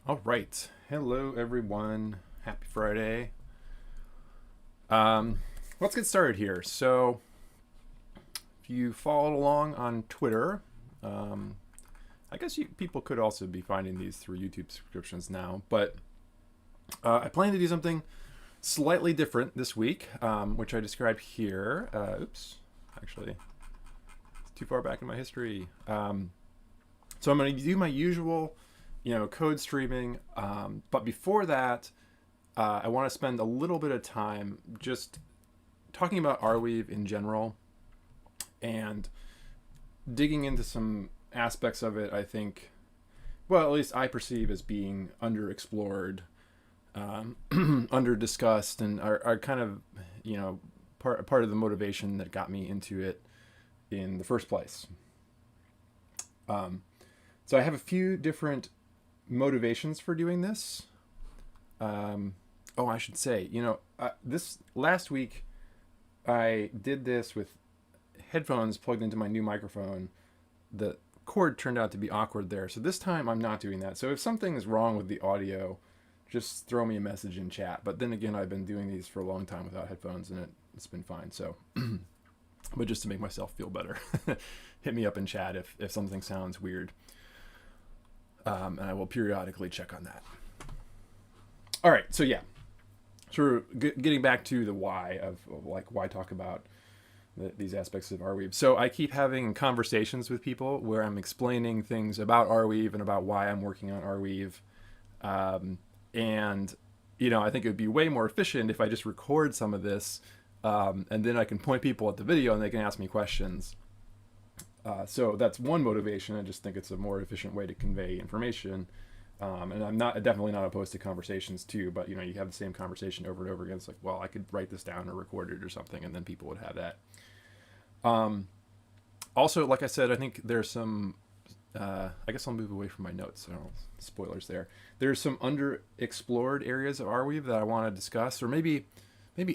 All right. Hello, everyone. Happy Friday. Um, let's get started here. So, if you followed along on Twitter, um, I guess people could also be finding these through YouTube subscriptions now. But I plan to do something slightly different this week, which I described here. Oops, actually, it's too far back in my history. So I'm going to do my usual, code streaming. But before that, I want to spend a little bit of time just talking about Arweave in general and digging into some aspects of it. I think, well, at least I perceive as being underexplored, under discussed, and are kind of, part of the motivation that got me into it in the first place. Um, so I have a few different motivations for doing this. I should say, this last week I did this with headphones plugged into my new microphone. The cord turned out to be awkward there. So this time I'm not doing that. So if something is wrong with the audio, just throw me a message in chat. But then again, I've been doing these for a long time without headphones and it's been fine. So, but just to make myself feel better, hit me up in chat if something sounds weird. And I will periodically check on that. All right. So yeah, sort of getting back to the why of like why talk about these aspects of Arweave. So I keep having conversations with people where I'm explaining things about Arweave and about why I'm working on Arweave. And I think it would be way more efficient if I just record some of this, and then I can point people at the video and they can ask me questions. So that's one motivation. I just think it's a more efficient way to convey information. And I'm definitely not opposed to conversations too, but you have the same conversation over and over again. It's like, well, I could write this down or record it or something, and then people would have that. Also, like I said, I think there's some. I guess I'll move away from my notes. So spoilers there. There's some underexplored areas of Arweave that I want to discuss, or maybe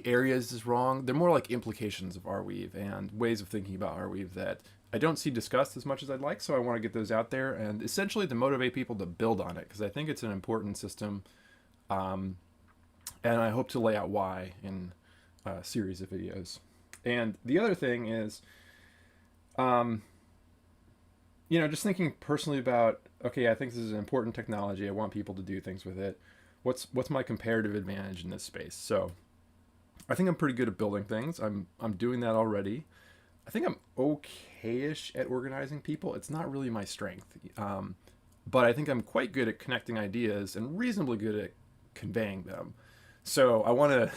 areas is wrong. They're more like implications of Arweave and ways of thinking about Arweave that I don't see discussed as much as I'd like. So I want to get those out there and essentially to motivate people to build on it because I think it's an important system, and I hope to lay out why in a series of videos. And the other thing is, just thinking personally about, okay, I think this is an important technology. I want people to do things with it. What's my comparative advantage in this space? So I think I'm pretty good at building things. I'm doing that already. I think I'm okay-ish at organizing people. It's not really my strength, but I think I'm quite good at connecting ideas and reasonably good at conveying them. So I want to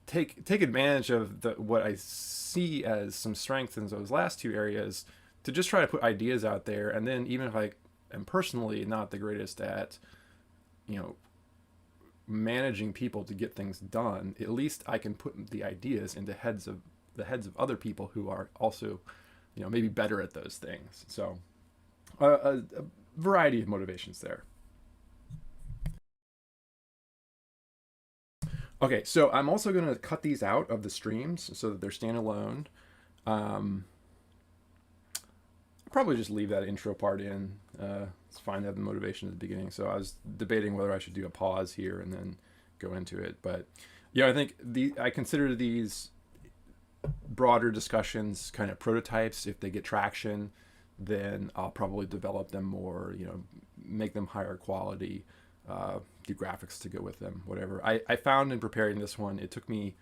take advantage of what I see as some strength in those last two areas to just try to put ideas out there. And then even if I am personally not the greatest at, managing people to get things done, at least I can put the ideas into the heads of other people who are also, maybe better at those things. So a variety of motivations there. Okay, so I'm also going to cut these out of the streams so that they're standalone. Probably just leave that intro part in. It's fine to have the motivation at the beginning. So I was debating whether I should do a pause here and then go into it. But I think I consider these broader discussions kind of prototypes. If they get traction, then I'll probably develop them more, make them higher quality, do graphics to go with them, whatever. I found in preparing this one, it took me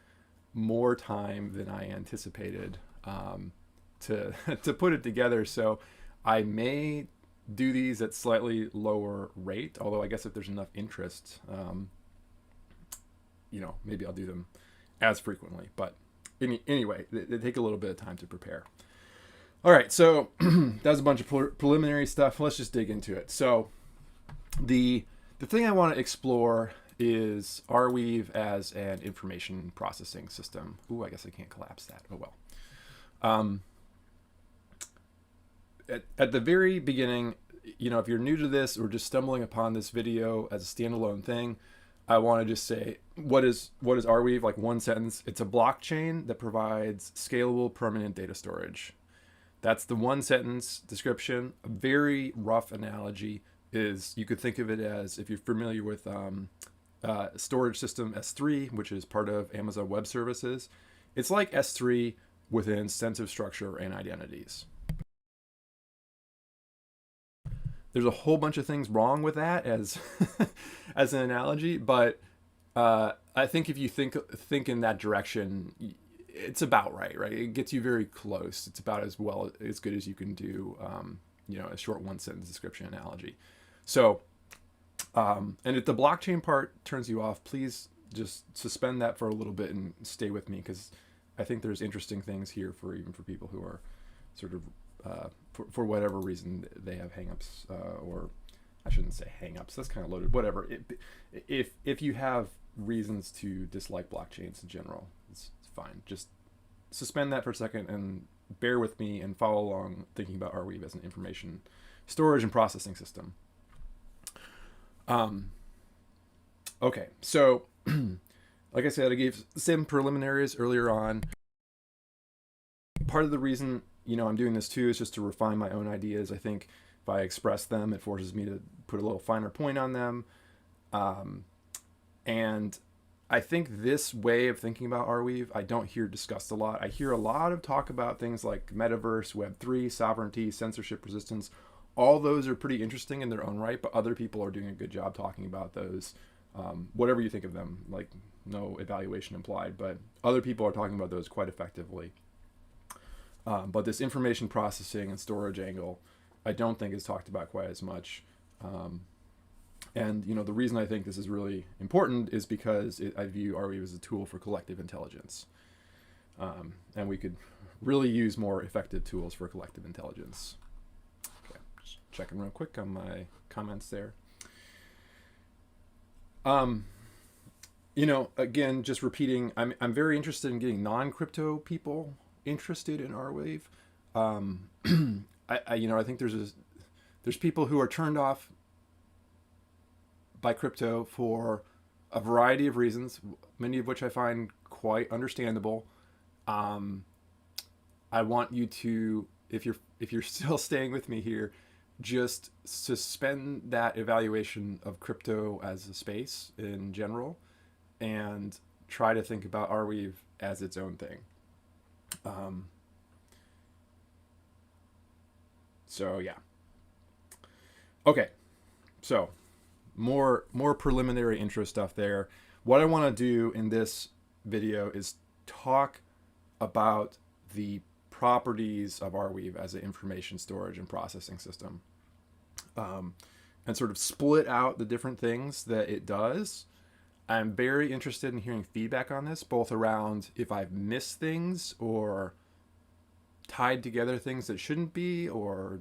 more time than I anticipated to to put it together. So I may do these at slightly lower rate, although I guess if there's enough interest, maybe I'll do them as frequently. But anyway, they take a little bit of time to prepare. All right, so that was a bunch of preliminary stuff. Let's just dig into it. So the thing I want to explore is Arweave as an information processing system. Ooh, I guess I can't collapse that. Oh well. At the very beginning, if you're new to this or just stumbling upon this video as a standalone thing, I want to just say, what is Arweave? Like one sentence. It's a blockchain that provides scalable permanent data storage. That's the one sentence description, a very rough analogy. is you could think of it as, if you're familiar with storage system S3, which is part of Amazon Web Services, it's like S3 with an incentive structure and identities. There's a whole bunch of things wrong with that as as an analogy, but I think if you think in that direction, it's about right. It gets you very close. It's about as good as you can do. A short one sentence description analogy. So, and if the blockchain part turns you off, please just suspend that for a little bit and stay with me, because I think there's interesting things here even for people who are sort of for whatever reason they have hangups, or I shouldn't say hangups. That's kind of loaded. Whatever. If you have reasons to dislike blockchains in general, it's fine. Just suspend that for a second and bear with me and follow along, thinking about Arweave as an information storage and processing system. Okay, so like I said, I gave some preliminaries earlier on. Part of the reason I'm doing this too is just to refine my own ideas. I think if I express them, it forces me to put a little finer point on them. And I think this way of thinking about Arweave, I don't hear discussed a lot. I hear a lot of talk about things like metaverse, Web3, sovereignty, censorship resistance. All those are pretty interesting in their own right, but other people are doing a good job talking about those. Whatever you think of them, like no evaluation implied, but other people are talking about those quite effectively. But this information processing and storage angle, I don't think is talked about quite as much. And the reason I think this is really important is because I view Arweave as a tool for collective intelligence. And we could really use more effective tools for collective intelligence. Okay, just checking real quick on my comments there. Again, just repeating, I'm very interested in getting non-crypto people interested in Arweave. I think there's people who are turned off by crypto for a variety of reasons, many of which I find quite understandable. I want you to, if you're still staying with me here, just suspend that evaluation of crypto as a space in general and try to think about Arweave as its own thing. So yeah. Okay. So more preliminary intro stuff there. What I want to do in this video is talk about the properties of Arweave as an information storage and processing system, and sort of split out the different things that it does. I'm very interested in hearing feedback on this, both around if I've missed things or tied together things that shouldn't be, or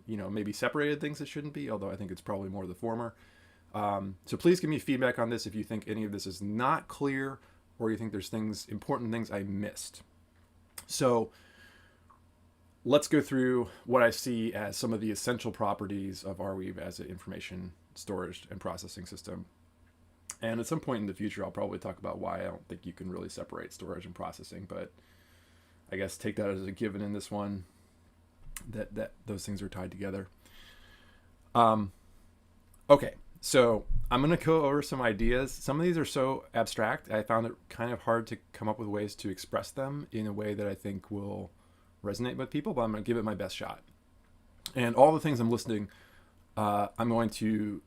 maybe separated things that shouldn't be, although I think it's probably more the former. So please give me feedback on this if you think any of this is not clear, or you think there's important things I missed. So let's go through what I see as some of the essential properties of Arweave as an information storage and processing system. And at some point in the future, I'll probably talk about why I don't think you can really separate storage and processing, but I guess take that as a given in this one, that those things are tied together. Okay, so I'm going to go over some ideas. Some of these are so abstract, I found it kind of hard to come up with ways to express them in a way that I think will resonate with people, but I'm going to give it my best shot. And all the things I'm listing, I'm going to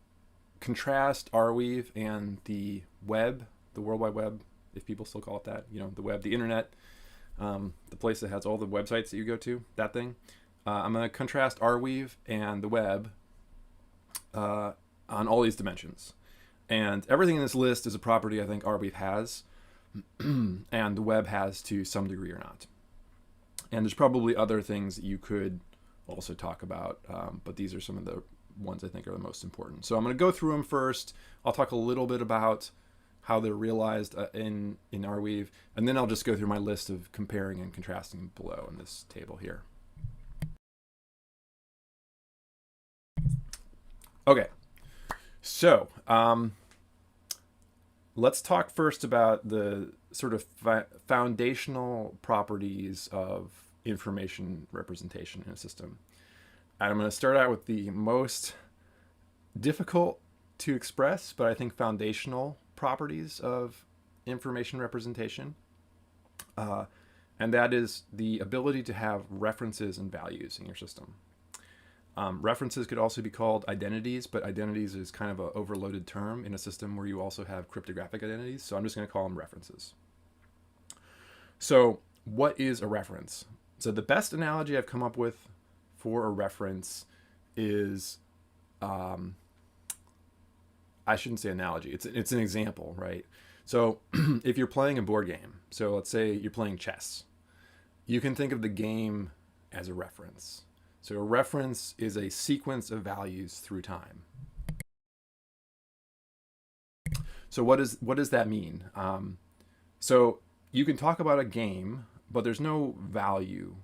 contrast Arweave and the web, the World Wide Web, if people still call it that, the web, the internet, the place that has all the websites that you go to, that thing. I'm going to contrast Arweave and the web on all these dimensions. And everything in this list is a property I think Arweave has, and the web has to some degree or not. And there's probably other things that you could also talk about, but these are some of the ones I think are the most important. So I'm going to go through them first. I'll talk a little bit about how they're realized in Arweave, and then I'll just go through my list of comparing and contrasting below in this table here. Okay, so let's talk first about the sort of foundational properties of information representation in a system. And I'm going to start out with the most difficult to express, but I think foundational properties of information representation. And that is the ability to have references and values in your system. References could also be called identities, but identities is kind of an overloaded term in a system where you also have cryptographic identities. So I'm just going to call them references. So what is a reference? So the best analogy I've come up with for a reference is, I shouldn't say analogy, it's an example, right? So if you're playing a board game, so let's say you're playing chess, you can think of the game as a reference. So a reference is a sequence of values through time. So what does that mean? So you can talk about a game, but there's no value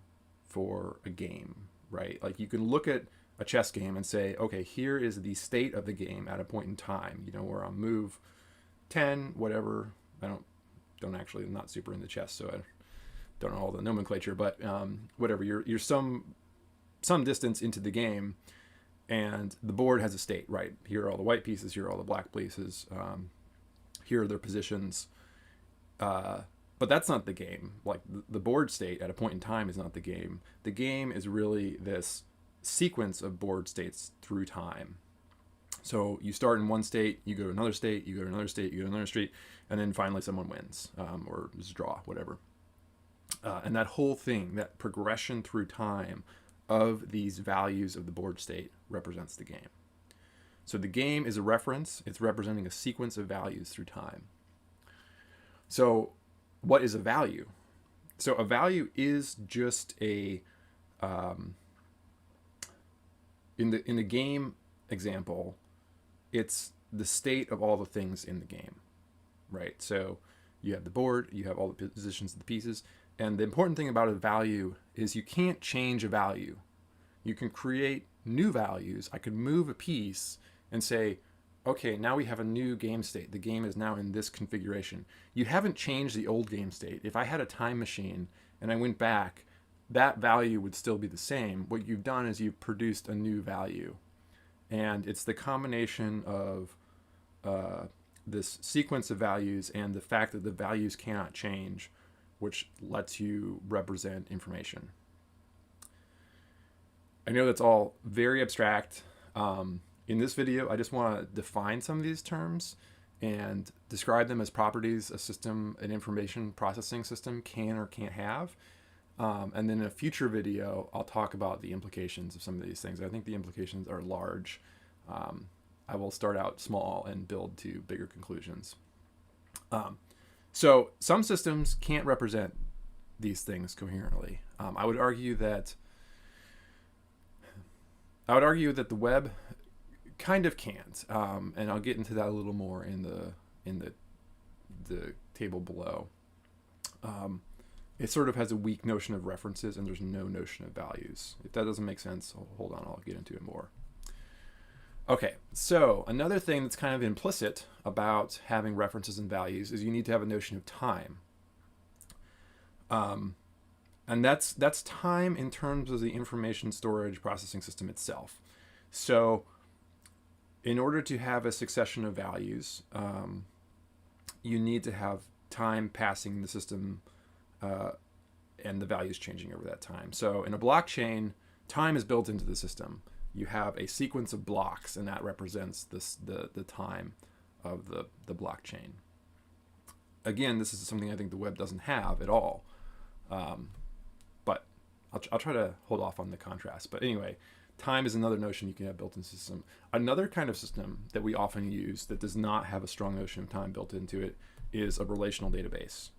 for a game, right? Like you can look at a chess game and say, okay, here is the state of the game at a point in time. You know, we're on move 10, whatever. I'm not super into chess, so I don't know all the nomenclature, but whatever. You're some distance into the game, and the board has a state, right? Here are all the white pieces. Here are all the black pieces. Here are their positions. But that's not the game. Like the board state at a point in time is not the game. The game is really this sequence of board states through time. So you start in one state, you go to another state, you go to another state, you go to another state, and then finally someone wins, or just draw, whatever. And that whole thing, that progression through time of these values of the board state represents the game. So the game is a reference. It's representing a sequence of values through time. So what is a value? So a value is just a, in the game example, it's the state of all the things in the game, right? So you have the board, you have all the positions of the pieces, and the important thing about a value is you can't change a value. You can create new values. I could move a piece and say, okay, now we have a new game state. The game is now in this configuration. You haven't changed the old game state. If I had a time machine and I went back, that value would still be the same. What you've done is you've produced a new value. And it's the combination of this sequence of values and the fact that the values cannot change, which lets you represent information. I know that's all very abstract. In this video, I just want to define some of these terms and describe them as properties a system, an information processing system can or can't have. And then in a future video, I'll talk about the implications of some of these things. I think the implications are large. I will start out small and build to bigger conclusions. So some systems can't represent these things coherently. I would argue that the web kind of can't, and I'll get into that a little more in the table below. It sort of has a weak notion of references, and there's no notion of values. If that doesn't make sense, hold on, I'll get into it more. Okay, so another thing that's kind of implicit about having references and values is you need to have a notion of time. And that's time in terms of the information storage processing system itself. So in order to have a succession of values, you need to have time passing the system and the values changing over that time. So in a blockchain, time is built into the system. You have a sequence of blocks, and that represents the time of the blockchain. Again, this is something I think the web doesn't have at all. But I'll try to hold off on the contrast. But anyway, time is another notion you can have built into the system. Another kind of system that we often use that does not have a strong notion of time built into it is a relational database.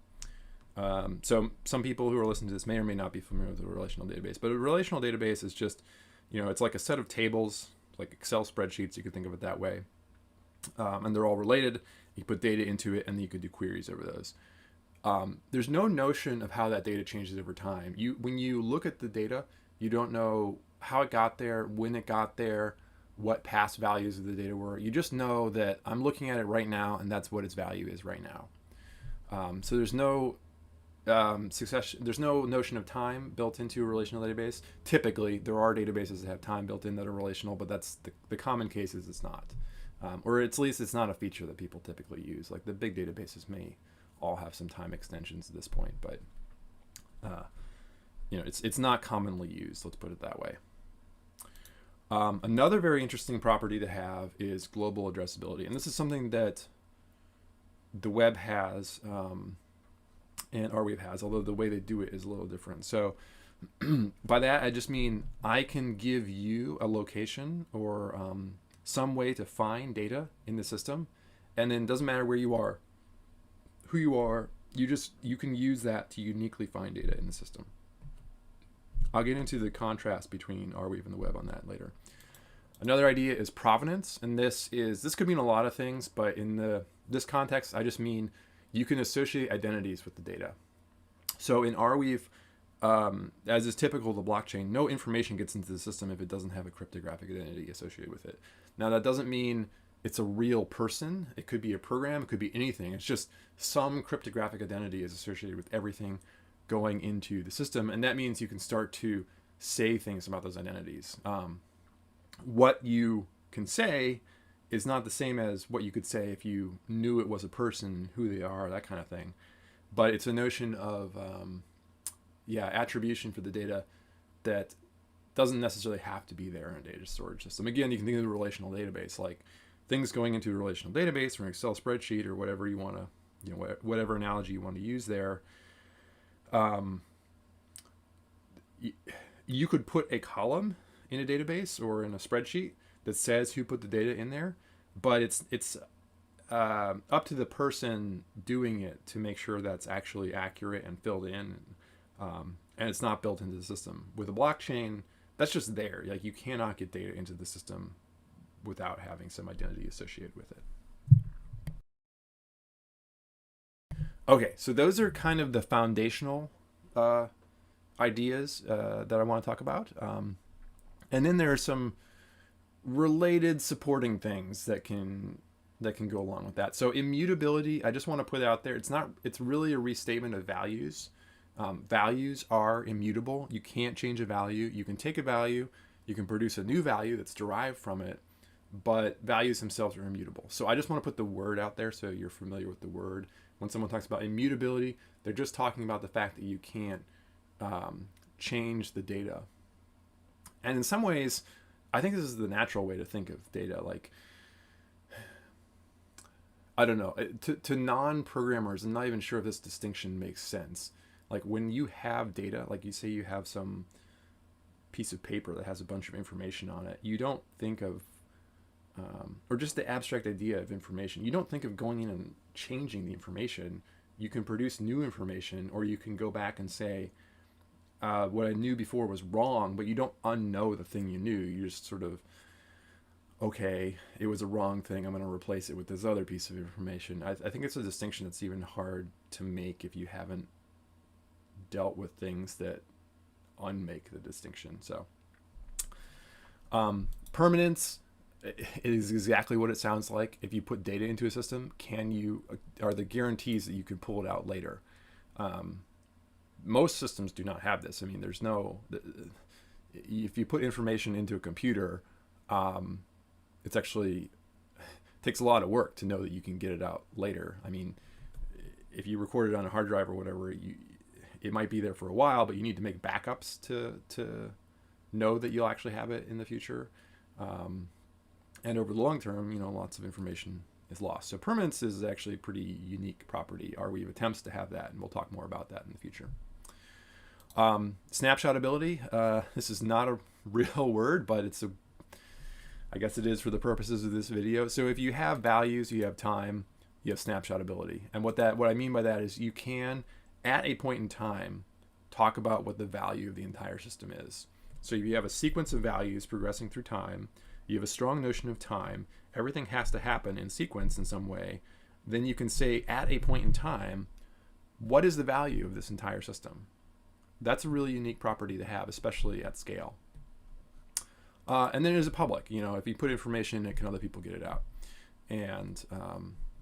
So some people who are listening to this may or may not be familiar with a relational database, but a relational database is just, it's like a set of tables, like Excel spreadsheets, you could think of it that way. And they're all related. You put data into it, and then you could do queries over those. There's no notion of how that data changes over time. When you look at the data, you don't know how it got there, when it got there, what past values of the data were. You just know that I'm looking at it right now, and that's what its value is right now. So there's no succession. There's no notion of time built into a relational database. Typically, there are databases that have time built in that are relational, but that's the common case is it's not, or at least it's not a feature that people typically use. Like the big databases may all have some time extensions at this point, but it's not commonly used. Let's put it that way. Another very interesting property to have is global addressability, and this is something that the web has. And Arweave has, although the way they do it is a little different. So by that, I just mean I can give you a location or some way to find data in the system, and then it doesn't matter where you are, who you are, you can use that to uniquely find data in the system. I'll get into the contrast between Arweave and the web on that later. Another idea is provenance, and this could mean a lot of things, but in this context, I just mean you can associate identities with the data. So in Arweave, as is typical of the blockchain, no information gets into the system if it doesn't have a cryptographic identity associated with it. Now, that doesn't mean it's a real person. It could be a program. It could be anything. It's just some cryptographic identity is associated with everything going into the system. And that means you can start to say things about those identities. What you can say is not the same as what you could say if you knew it was a person, who they are, that kind of thing. But it's a notion of, attribution for the data that doesn't necessarily have to be there in a data storage system. Again, you can think of a relational database, like things going into a relational database or an Excel spreadsheet or whatever you want to, whatever analogy you want to use there. You could put a column in a database or in a spreadsheet that says who put the data in there, but it's up to the person doing it to make sure that's actually accurate and filled in, and it's not built into the system. With a blockchain, that's just there. Like, you cannot get data into the system without having some identity associated with it. Okay, so those are kind of the foundational ideas that I want to talk about, and then there are some related supporting things that can go along with that. So immutability, I just want to put it out there. It's really a restatement of values. Values are immutable. You can't change a value. You can take a value, you can produce a new value that's derived from it, but values themselves are immutable. So I just want to put the word out there so you're familiar with the word. When someone talks about immutability, they're just talking about the fact that you can't change the data. And in some ways, I think this is the natural way to think of data. Like, I don't know, to non-programmers, I'm not even sure if this distinction makes sense. Like, when you have data, like you say you have some piece of paper that has a bunch of information on it, you don't think of, or just the abstract idea of information, you don't think of going in and changing the information. You can produce new information, or you can go back and say, what I knew before was wrong, but you don't unknow the thing you knew. You just sort of, okay, it was a wrong thing, I'm going to replace it with this other piece of information. I think it's a distinction that's even hard to make if you haven't dealt with things that unmake the distinction. So permanence is exactly what it sounds like. If you put data into a system, are the guarantees that you can pull it out later? Most systems do not have this. I mean, if you put information into a computer, it's actually takes a lot of work to know that you can get it out later. I mean, if you record it on a hard drive or whatever, it might be there for a while, but you need to make backups to know that you'll actually have it in the future. And over the long term, lots of information is lost. So permanence is actually a pretty unique property. Arweave attempts to have that, and we'll talk more about that in the future. Snapshot ability. This is not a real word, but I guess it is for the purposes of this video. So if you have values, you have time, you have snapshot ability. And what I mean by that is you can, at a point in time, talk about what the value of the entire system is. So if you have a sequence of values progressing through time, you have a strong notion of time, everything has to happen in sequence in some way, then you can say at a point in time, what is the value of this entire system? That's a really unique property to have, especially at scale. And then there's a public. If you put information in, can other people get it out? And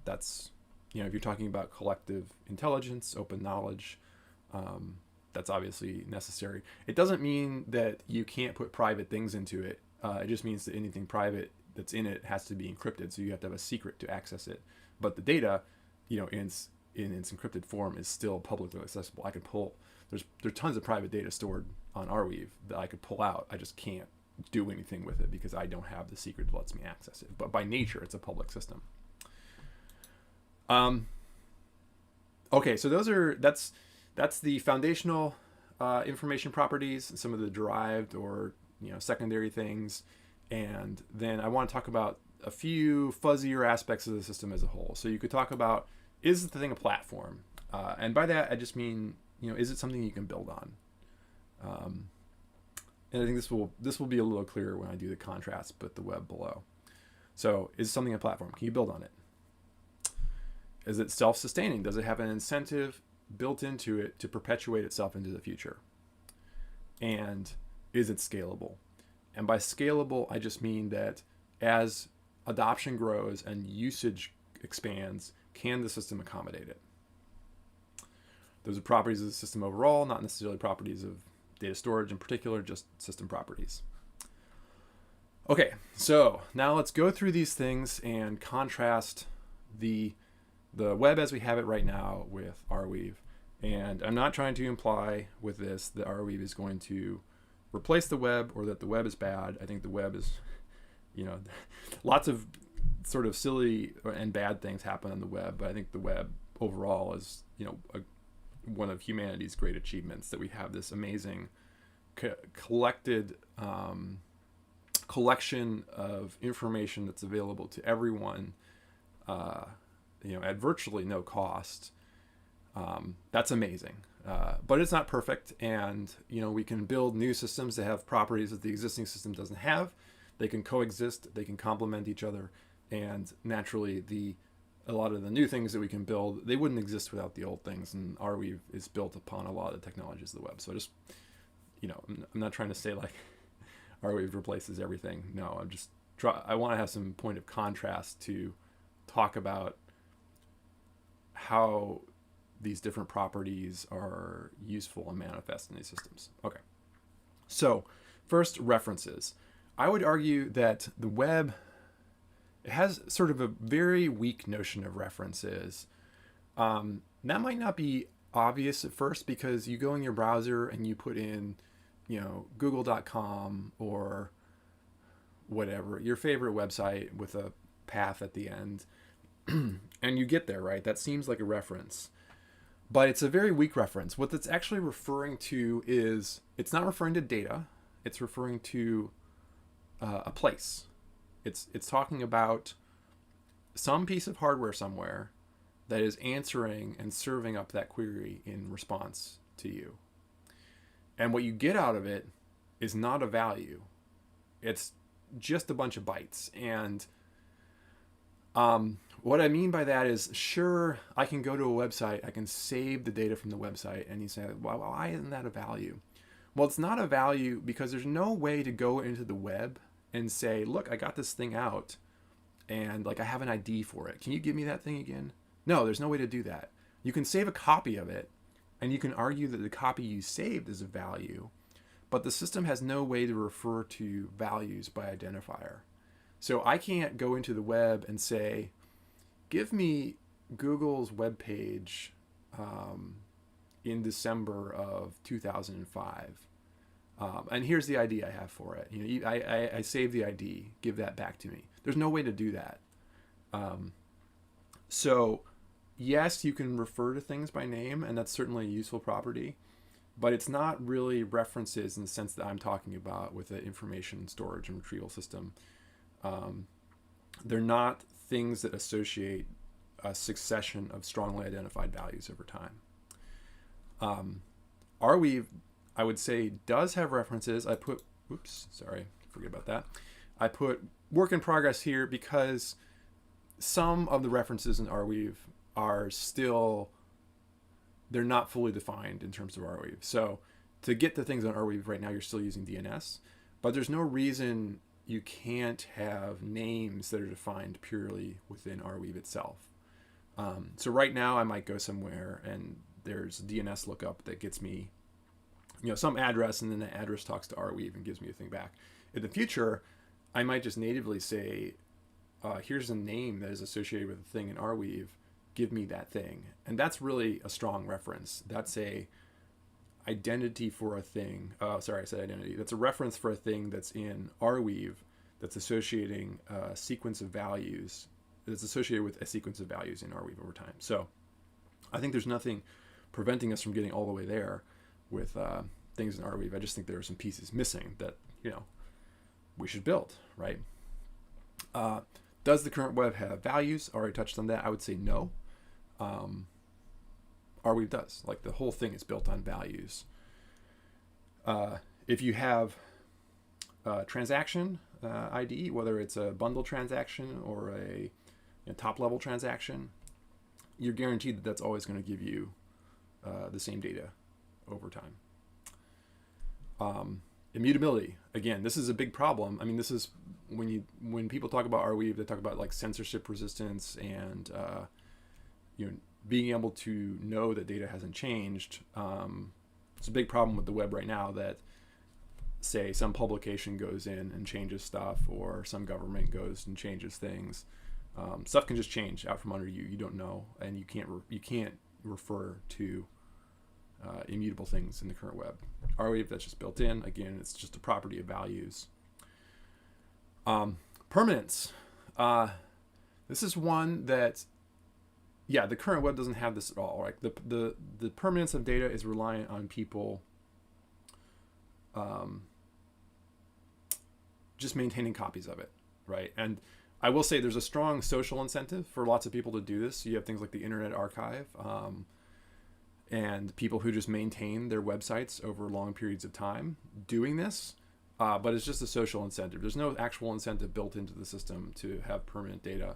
that's, if you're talking about collective intelligence, open knowledge, That's obviously necessary. It doesn't mean that you can't put private things into it. It just means that anything private that's in it has to be encrypted, so you have to have a secret to access it. But the data, in its encrypted form, is still publicly accessible. I could pull. There's tons of private data stored on Arweave that I could pull out. I just can't do anything with it because I don't have the secret that lets me access it. But by nature, it's a public system. Okay, so that's the foundational information properties, some of the derived or secondary things, and then I want to talk about a few fuzzier aspects of the system as a whole. So you could talk about, is the thing a platform? And by that I just mean, is it something you can build on? And I think this will be a little clearer when I do the contrast, but the web below. So is something a platform? Can you build on it? Is it self-sustaining? Does it have an incentive built into it to perpetuate itself into the future? And is it scalable? And by scalable, I just mean that as adoption grows and usage expands, can the system accommodate it? Those are properties of the system overall, not necessarily properties of data storage in particular, just system properties. Okay, so now let's go through these things and contrast the web as we have it right now with Arweave. And I'm not trying to imply with this that Arweave is going to replace the web or that the web is bad. I think the web is, lots of sort of silly and bad things happen on the web, but I think the web overall is, one of humanity's great achievements, that we have this amazing collected collection of information that's available to everyone, at virtually no cost. That's amazing. But it's not perfect, and we can build new systems that have properties that the existing system doesn't have. They can coexist, they can complement each other, and naturally a lot of the new things that we can build, they wouldn't exist without the old things, and Arweave is built upon a lot of the technologies of the web. So I'm not trying to say like Arweave replaces everything. No, I want to have some point of contrast to talk about how these different properties are useful and manifest in these systems. Okay, so first, references. I would argue that the web, it has sort of a very weak notion of references. That might not be obvious at first because you go in your browser and you put in, google.com or whatever, your favorite website with a path at the end, and you get there, right? That seems like a reference. But it's a very weak reference. What that's actually referring to is, it's not referring to data. It's referring to a place. It's talking about some piece of hardware somewhere that is answering and serving up that query in response to you. And what you get out of it is not a value. It's just a bunch of bytes. And what I mean by that is, sure, I can go to a website, I can save the data from the website, and you say, well, why isn't that a value? Well, it's not a value because there's no way to go into the web and say, look, I got this thing out and I have an ID for it. Can you give me that thing again? No, there's no way to do that. You can save a copy of it and you can argue that the copy you saved is a value, but the system has no way to refer to values by identifier. So I can't go into the web and say, give me Google's webpage in December of 2005. And here's the ID I have for it. I save the ID, give that back to me. There's no way to do that. So yes, you can refer to things by name, and that's certainly a useful property, but it's not really references in the sense that I'm talking about with the information storage and retrieval system. They're not things that associate a succession of strongly identified values over time. Arweave, I would say, does have references. I put work in progress here because some of the references in Arweave are still, they're not fully defined in terms of Arweave. So to get the things on Arweave right now, you're still using DNS, but there's no reason you can't have names that are defined purely within Arweave itself. So right now I might go somewhere and there's DNS lookup that gets me, some address, and then the address talks to Arweave and gives me a thing back. In the future, I might just natively say, here's a name that is associated with a thing in Arweave, give me that thing. And that's really a strong reference. That's a identity for a thing. Sorry, I said identity. That's a reference for a thing that's in Arweave that's associating a sequence of values, that's associated with a sequence of values in Arweave over time. So I think there's nothing preventing us from getting all the way there with things in Arweave. I just think there are some pieces missing that, we should build, right? Does the current web have values? Already touched on that. I would say no. Arweave does. Like, the whole thing is built on values. If you have a transaction ID, whether it's a bundle transaction or a top-level transaction, you're guaranteed that that's always going to give you the same data over time. Immutability. Again, this is a big problem. I mean, this is when people talk about Arweave, they talk about like censorship resistance and being able to know that data hasn't changed. It's a big problem with the web right now that, say, some publication goes in and changes stuff, or some government goes and changes things. Stuff can just change out from under you. You don't know, and you can't refer to immutable things in the current web. Arweave, that's just built in. Again, it's just a property of values. Permanence. This is one that, the current web doesn't have this at all. Right? The permanence of data is reliant on people just maintaining copies of it, right? And I will say there's a strong social incentive for lots of people to do this. You have things like the Internet Archive, and people who just maintain their websites over long periods of time doing this, but it's just a social incentive. There's no actual incentive built into the system to have permanent data,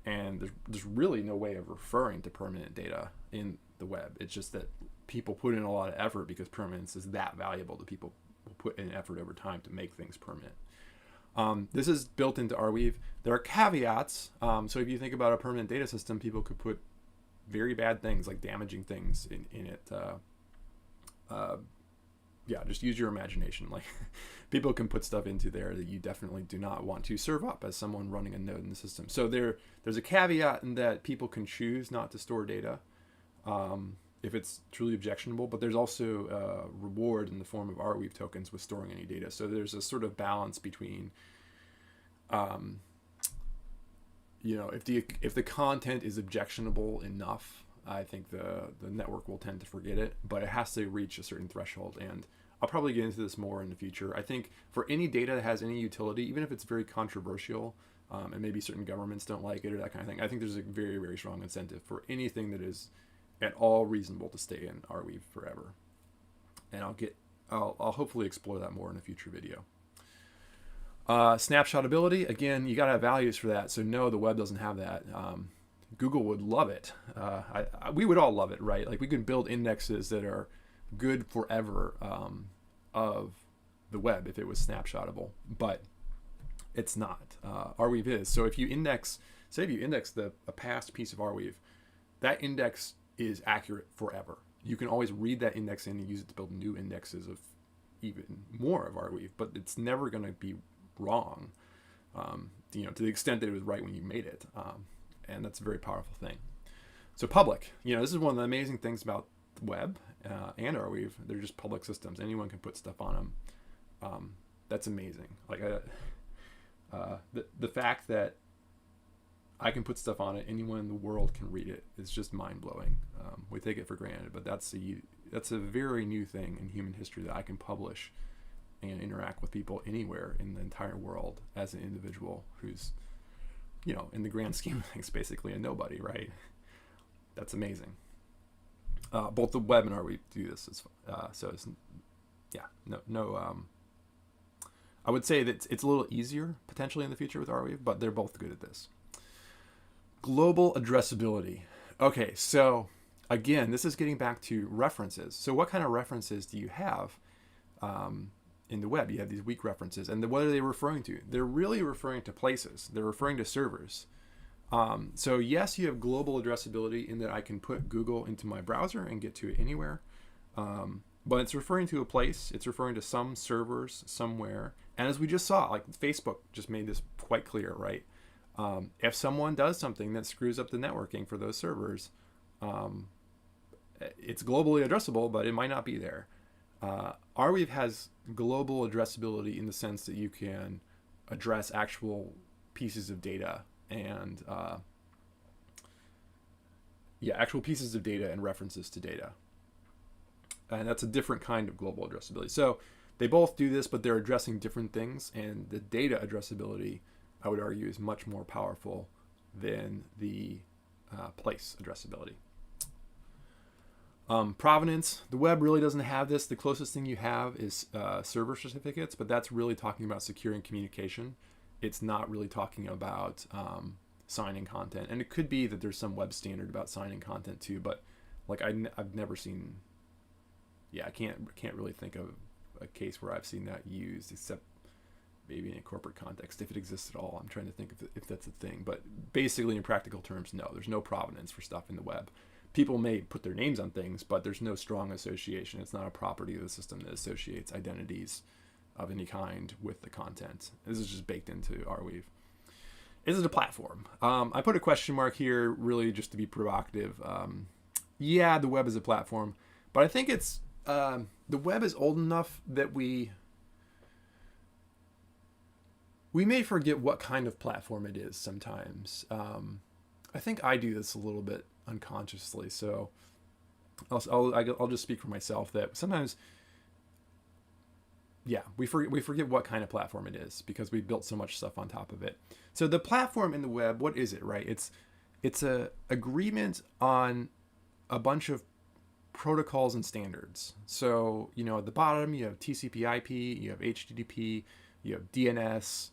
and there's really no way of referring to permanent data in the web. It's just that people put in a lot of effort because permanence is that valuable that people will put in effort over time to make things permanent. This is built into Arweave. There are caveats. So if you think about a permanent data system, people could put very bad things, like damaging things in it. Just use your imagination. Like, people can put stuff into there that you definitely do not want to serve up as someone running a node in the system. So there's a caveat in that people can choose not to store data if it's truly objectionable, but there's also a reward in the form of Arweave tokens with storing any data. So there's a sort of balance between if the content is objectionable enough, I think the network will tend to forget it, but it has to reach a certain threshold. And I'll probably get into this more in the future. I think for any data that has any utility, even if it's very controversial, and maybe certain governments don't like it or that kind of thing, I think there's a very, very strong incentive for anything that is at all reasonable to stay in Arweave forever. And I'll hopefully explore that more in a future video. Snapshot Ability, again, you gotta have values for that. So no, the web doesn't have that. Google would love it. We would all love it, right? Like, we could build indexes that are good forever of the web if it was snapshotable, but it's not. Arweave is. So if you index, say if you index a past piece of Arweave, that index is accurate forever. You can always read that index in and use it to build new indexes of even more of Arweave, but it's never going to be wrong, to the extent that it was right when you made it. And that's a very powerful thing. So public, this is one of the amazing things about the web and Arweave. They're just public systems. Anyone can put stuff on them. That's amazing. Like, the fact that I can put stuff on it, anyone in the world can read it, is just mind-blowing. We take it for granted, but that's a very new thing in human history, that I can publish and interact with people anywhere in the entire world as an individual who's, in the grand scheme of things, basically a nobody, right? That's amazing. Both the web and Arweave do this. So it's, I would say that it's a little easier potentially in the future with Arweave, but they're both good at this. Global addressability. Okay, so again, this is getting back to references. So what kind of references do you have in the web? You have these weak references, and what are they referring to? They're really referring to places. They're referring to servers. So yes, you have global addressability in that I can put Google into my browser and get to it anywhere. But it's referring to a place. It's referring to some servers somewhere. And as we just saw, like Facebook just made this quite clear, right? If someone does something that screws up the networking for those servers, it's globally addressable, but it might not be there. Arweave has global addressability in the sense that you can address actual pieces of data and actual pieces of data and references to data. And that's a different kind of global addressability. So they both do this, but they're addressing different things. And the data addressability, I would argue, is much more powerful than the place addressability. Provenance, the web really doesn't have this. The closest thing you have is server certificates, but that's really talking about securing communication. It's not really talking about signing content. And it could be that there's some web standard about signing content too, but like I've never seen, I can't really think of a case where I've seen that used, except maybe in a corporate context, if it exists at all. I'm trying to think if that's a thing, but basically in practical terms, no, there's no provenance for stuff in the web. People may put their names on things, but there's no strong association. It's not a property of the system that associates identities of any kind with the content. This is just baked into Arweave. Is it a platform? I put a question mark here really just to be provocative. The web is a platform, but I think it's the web is old enough that we may forget what kind of platform it is sometimes. I think I do this a little bit unconsciously, so I'll just speak for myself that sometimes we forget what kind of platform it is because we built so much stuff on top of it. So the platform in the web, what is it, right? It's a agreement on a bunch of protocols and standards. So at the bottom you have TCP/IP, you have HTTP, you have DNS.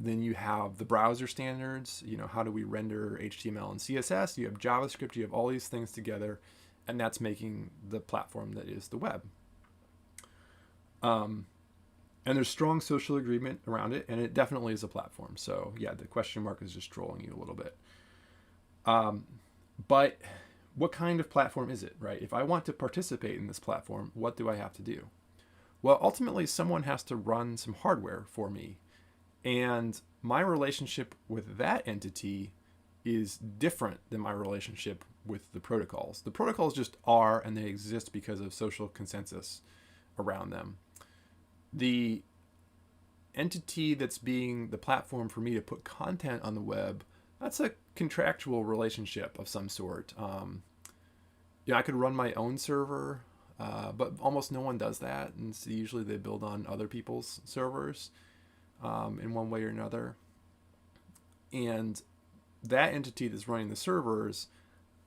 Then you have the browser standards, how do we render HTML and CSS? You have JavaScript, you have all these things together, and that's making the platform that is the web. And there's strong social agreement around it, and it definitely is a platform. So the question mark is just trolling you a little bit. But what kind of platform is it, right? If I want to participate in this platform, what do I have to do? Well, ultimately, someone has to run some hardware for me. And my relationship with that entity is different than my relationship with the protocols. The protocols just are, and they exist because of social consensus around them. The entity that's being the platform for me to put content on the web, that's a contractual relationship of some sort. I could run my own server, but almost no one does that. And so usually they build on other people's servers. In one way or another. And that entity that's running the servers,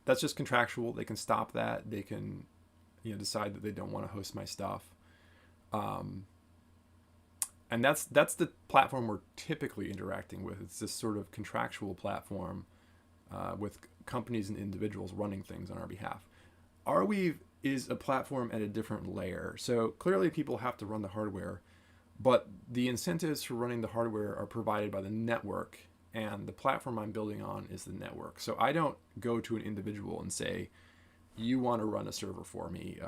that's just contractual. They can stop that. They can decide that they don't want to host my stuff. And that's the platform we're typically interacting with. It's this sort of contractual platform with companies and individuals running things on our behalf. Arweave is a platform at a different layer. So clearly people have to run the hardware, but the incentives for running the hardware are provided by the network, and the platform I'm building on is the network. So I don't go to an individual and say, you want to run a server for me,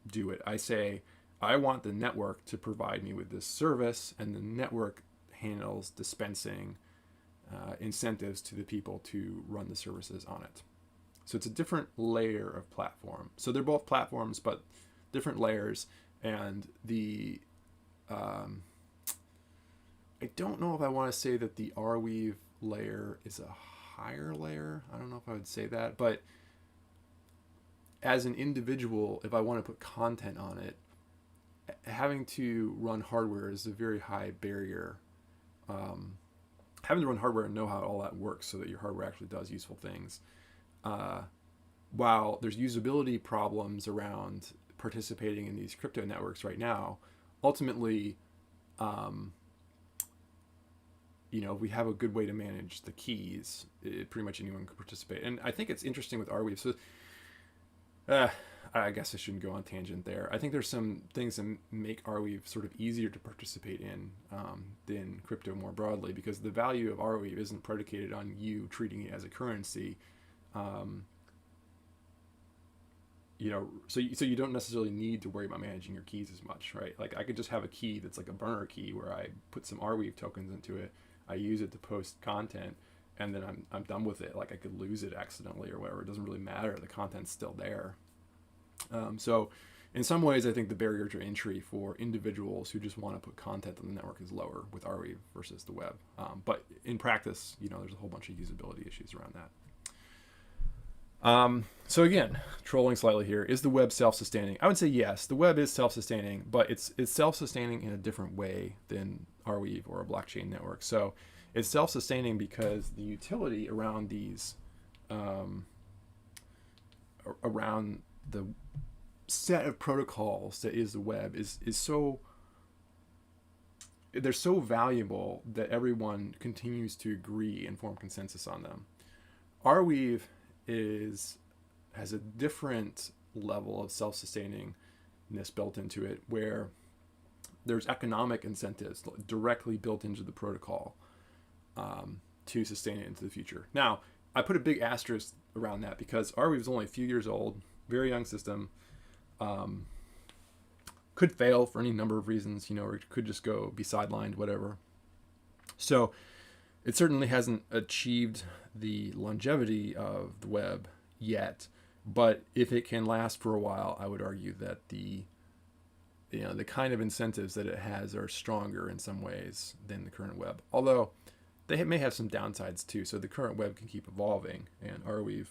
do it. I say, I want the network to provide me with this service, and the network handles dispensing incentives to the people to run the services on it. So it's a different layer of platform. So they're both platforms, but different layers, and the I don't know if I want to say that the Arweave layer is a higher layer. I don't know if I would say that, but as an individual, if I want to put content on it, having to run hardware is a very high barrier. Having to run hardware and know how all that works so that your hardware actually does useful things. While there's usability problems around participating in these crypto networks right now, ultimately, we have a good way to manage the keys. Pretty much anyone can participate. And I think it's interesting with Arweave. So I guess I shouldn't go on tangent there. I think there's some things that make Arweave sort of easier to participate in than crypto more broadly, because the value of Arweave isn't predicated on you treating it as a currency. So you don't necessarily need to worry about managing your keys as much, right? Like I could just have a key that's like a burner key where I put some Arweave tokens into it, I use it to post content, and then I'm done with it. Like I could lose it accidentally or whatever. It doesn't really matter. The content's still there. So in some ways, I think the barrier to entry for individuals who just want to put content on the network is lower with Arweave versus the web. But in practice, there's a whole bunch of usability issues around that. So again, trolling slightly here, is the web self-sustaining? I would say yes, the web is self-sustaining, but it's self-sustaining in a different way than Arweave or a blockchain network. So it's self-sustaining because the utility around these, around the set of protocols that is the web is so, they're so valuable that everyone continues to agree and form consensus on them. Arweave has a different level of self-sustainingness built into it, where there's economic incentives directly built into the protocol to sustain it into the future. Now, I put a big asterisk around that because Arweave is only a few years old, very young system, could fail for any number of reasons, or it could just be sidelined, whatever. So it certainly hasn't achieved the longevity of the web yet, but if it can last for a while, I would argue that the kind of incentives that it has are stronger in some ways than the current web. Although they may have some downsides too. So the current web can keep evolving, and Arweave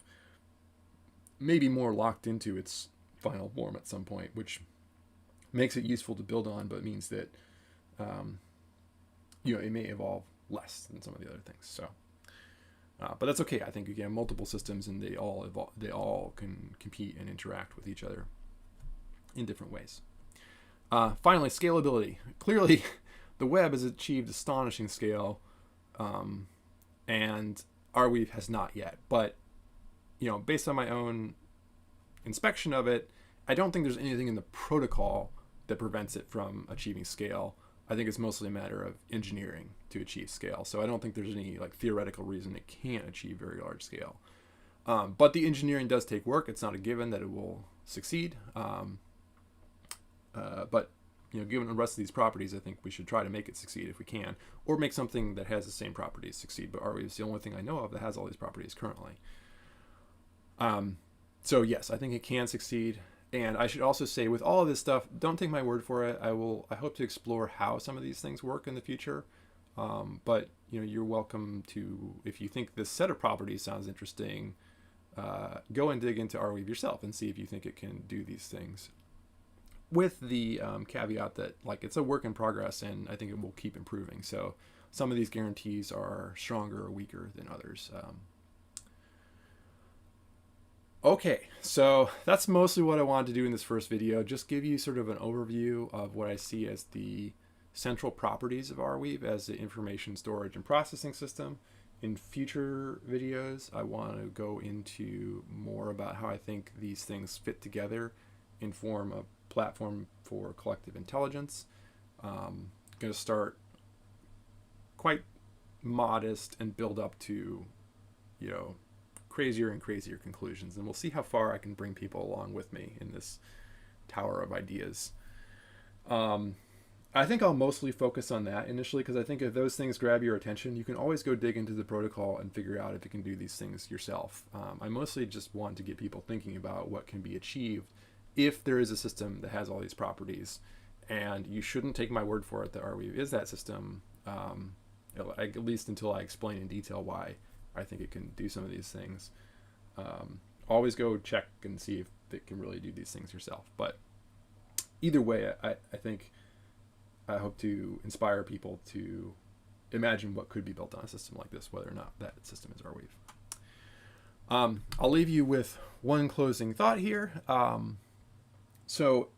may be more locked into its final form at some point, which makes it useful to build on, but means that it may evolve less than some of the other things. So, but that's okay. I think again, multiple systems, and they all can compete and interact with each other in different ways. Finally, scalability. Clearly, the web has achieved astonishing scale, and Arweave has not yet. But based on my own inspection of it, I don't think there's anything in the protocol that prevents it from achieving scale. I think it's mostly a matter of engineering to achieve scale. So I don't think there's any theoretical reason it can't achieve very large scale. But the engineering does take work. It's not a given that it will succeed. But given the rest of these properties, I think we should try to make it succeed if we can, or make something that has the same properties succeed. But Arweave is the only thing I know of that has all these properties currently. So yes, I think it can succeed. And I should also say, with all of this stuff, don't take my word for it. I hope to explore how some of these things work in the future. But you're welcome to, if you think this set of properties sounds interesting, go and dig into Arweave yourself and see if you think it can do these things. With the caveat that it's a work in progress, and I think it will keep improving. So some of these guarantees are stronger or weaker than others. Okay, so that's mostly what I wanted to do in this first video. Just give you sort of an overview of what I see as the central properties of Arweave as the information storage and processing system. In future videos, I want to go into more about how I think these things fit together and form a platform for collective intelligence. I'm going to start quite modest and build up to, crazier and crazier conclusions, and we'll see how far I can bring people along with me in this tower of ideas. I think I'll mostly focus on that initially, because I think if those things grab your attention, you can always go dig into the protocol and figure out if you can do these things yourself. I mostly just want to get people thinking about what can be achieved if there is a system that has all these properties, and you shouldn't take my word for it that Arweave is that system, at least until I explain in detail why I think it can do some of these things. Always go check and see if it can really do these things yourself. But either way, I hope to inspire people to imagine what could be built on a system like this, whether or not that system is Arweave. I'll leave you with one closing thought here. So,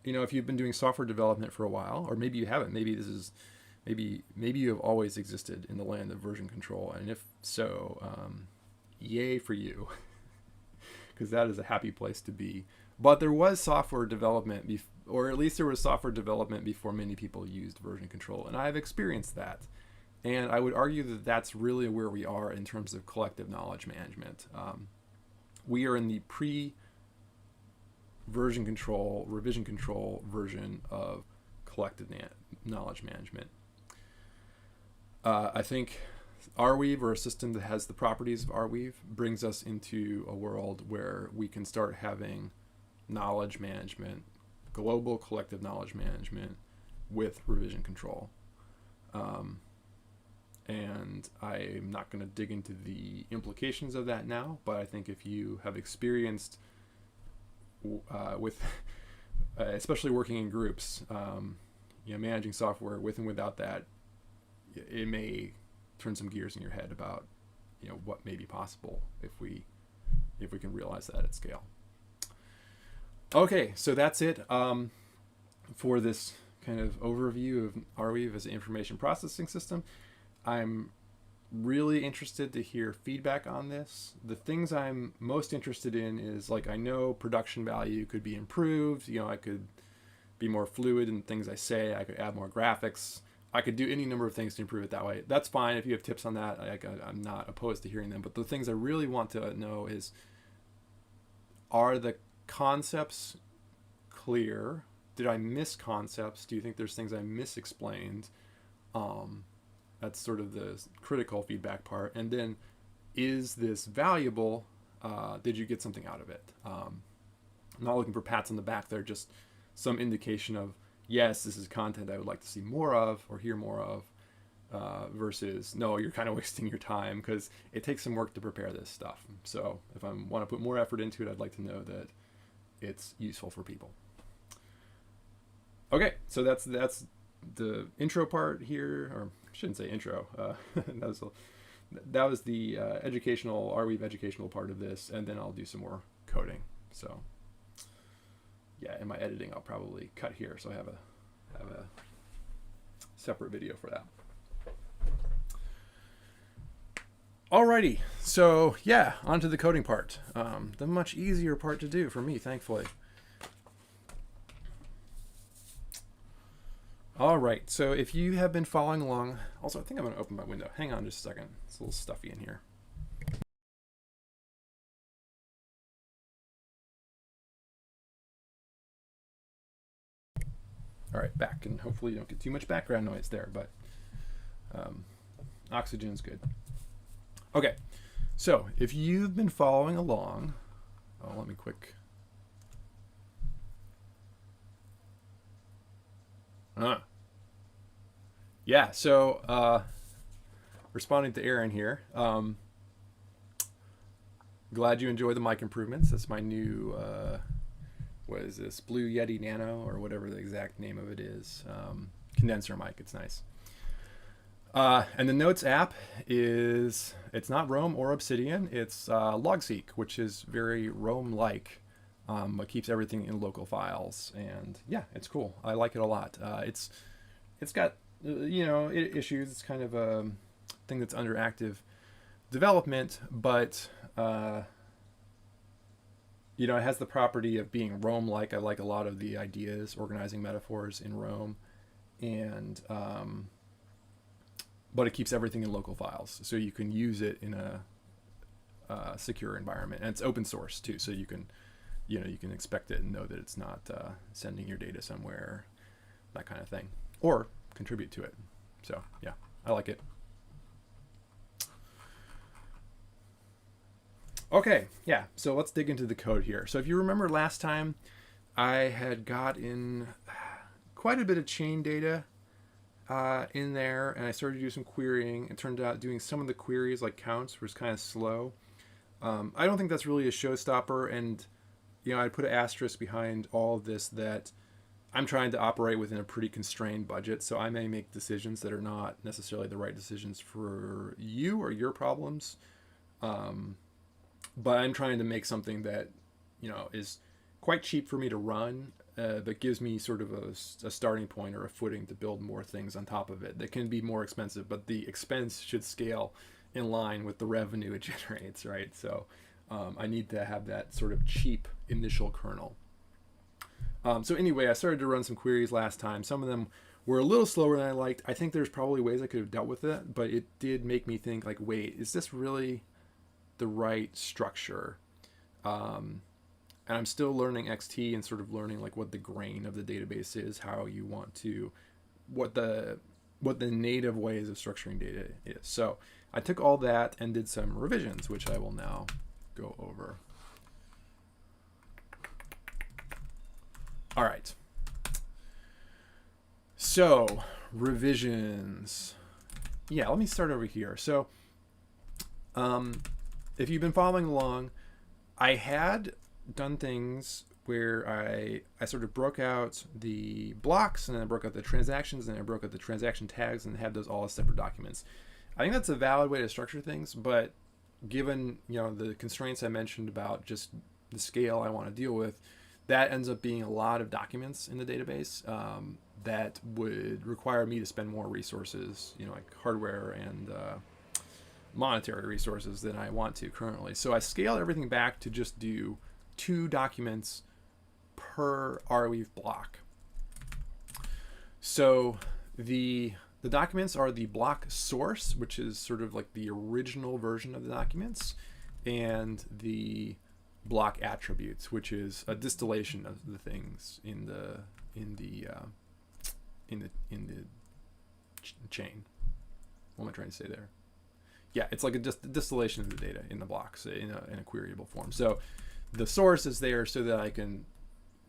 if you've been doing software development for a while, or maybe you haven't, maybe you have always existed in the land of version control, and if so, yay for you. because that is a happy place to be. But there was software development, or at least there was software development before many people used version control, and I've experienced that. And I would argue that that's really where we are in terms of collective knowledge management. We are in the pre-version control, revision control version of collective knowledge management. I think Arweave, or a system that has the properties of Arweave, brings us into a world where we can start having knowledge management, global collective knowledge management with revision control. And I'm not going to dig into the implications of that now, but I think if you have experienced with, especially working in groups, managing software with and without that, it may turn some gears in your head about, what may be possible if we can realize that at scale. Okay, so that's it for this kind of overview of Arweave as an information processing system. I'm really interested to hear feedback on this. The things I'm most interested in is, I know production value could be improved. I could be more fluid in things I say. I could add more graphics. I could do any number of things to improve it that way. That's fine. If you have tips on that, I'm not opposed to hearing them. But the things I really want to know is, are the concepts clear? Did I miss concepts? Do you think there's things I misexplained? That's sort of the critical feedback part. And then, is this valuable? Did you get something out of it? I'm not looking for pats on the back there, just some indication of, yes, this is content I would like to see more of or hear more of, versus, no, you're kind of wasting your time, because it takes some work to prepare this stuff. So if I want to put more effort into it, I'd like to know that it's useful for people. Okay, so that's the intro part here, or I shouldn't say intro. That was the educational, Arweave educational part of this, and then I'll do some more coding. So yeah, in my editing, I'll probably cut here, so I have a separate video for that. Alrighty, so yeah, on to the coding part. The much easier part to do for me, thankfully. All right, so if you have been following along, also I think I'm going to open my window. Hang on just a second. It's a little stuffy in here. All right, back, and hopefully you don't get too much background noise there, but oxygen's good. Okay, so if you've been following along, let me quick. Yeah, so responding to Aaron here. Glad you enjoy the mic improvements. That's my new, what is this, Blue Yeti Nano, or whatever the exact name of it is. Condenser mic, it's nice. And the Notes app it's not Roam or Obsidian, it's Logseek, which is very Roam-like, but keeps everything in local files. And yeah, it's cool. I like it a lot. It's got issues. It's kind of a thing that's under active development, but it has the property of being Roam-like. I like a lot of the ideas, organizing metaphors in Roam, and but it keeps everything in local files, so you can use it in a secure environment, and it's open source too, so you can expect it and know that it's not sending your data somewhere, that kind of thing, or contribute to it. So yeah, I like it. Okay, yeah, so let's dig into the code here. So if you remember last time, I had got in quite a bit of chain data in there, and I started to do some querying. It turned out doing some of the queries, like counts, was kind of slow. I don't think that's really a showstopper, and I put an asterisk behind all of this that I'm trying to operate within a pretty constrained budget, so I may make decisions that are not necessarily the right decisions for you or your problems. But I'm trying to make something that, is quite cheap for me to run, but gives me sort of a starting point or a footing to build more things on top of it that can be more expensive, but the expense should scale in line with the revenue it generates, right? So I need to have that sort of cheap initial kernel. So anyway, I started to run some queries last time. Some of them were a little slower than I liked. I think there's probably ways I could have dealt with it, but it did make me think like, wait, is this really the right structure? And I'm still learning XT and sort of learning like what the grain of the database is, how you want to, what the native ways of structuring data is. So I took all that and did some revisions, which I will now go over. All right. So revisions. Yeah, let me start over here. So if you've been following along, I had done things where I sort of broke out the blocks, and then I broke out the transactions, and I broke out the transaction tags, and had those all as separate documents. I think that's a valid way to structure things, but given the constraints I mentioned about just the scale I want to deal with, that ends up being a lot of documents in the database that would require me to spend more resources, like hardware and monetary resources than I want to currently. So I scaled everything back to just do 2 documents per Arweave block. So the documents are the block source, which is sort of like the original version of the documents, and the block attributes, which is a distillation of the things in the chain. What am I trying to say there? Yeah, it's like a distillation of the data in the blocks in a queryable form. So the source is there so that I can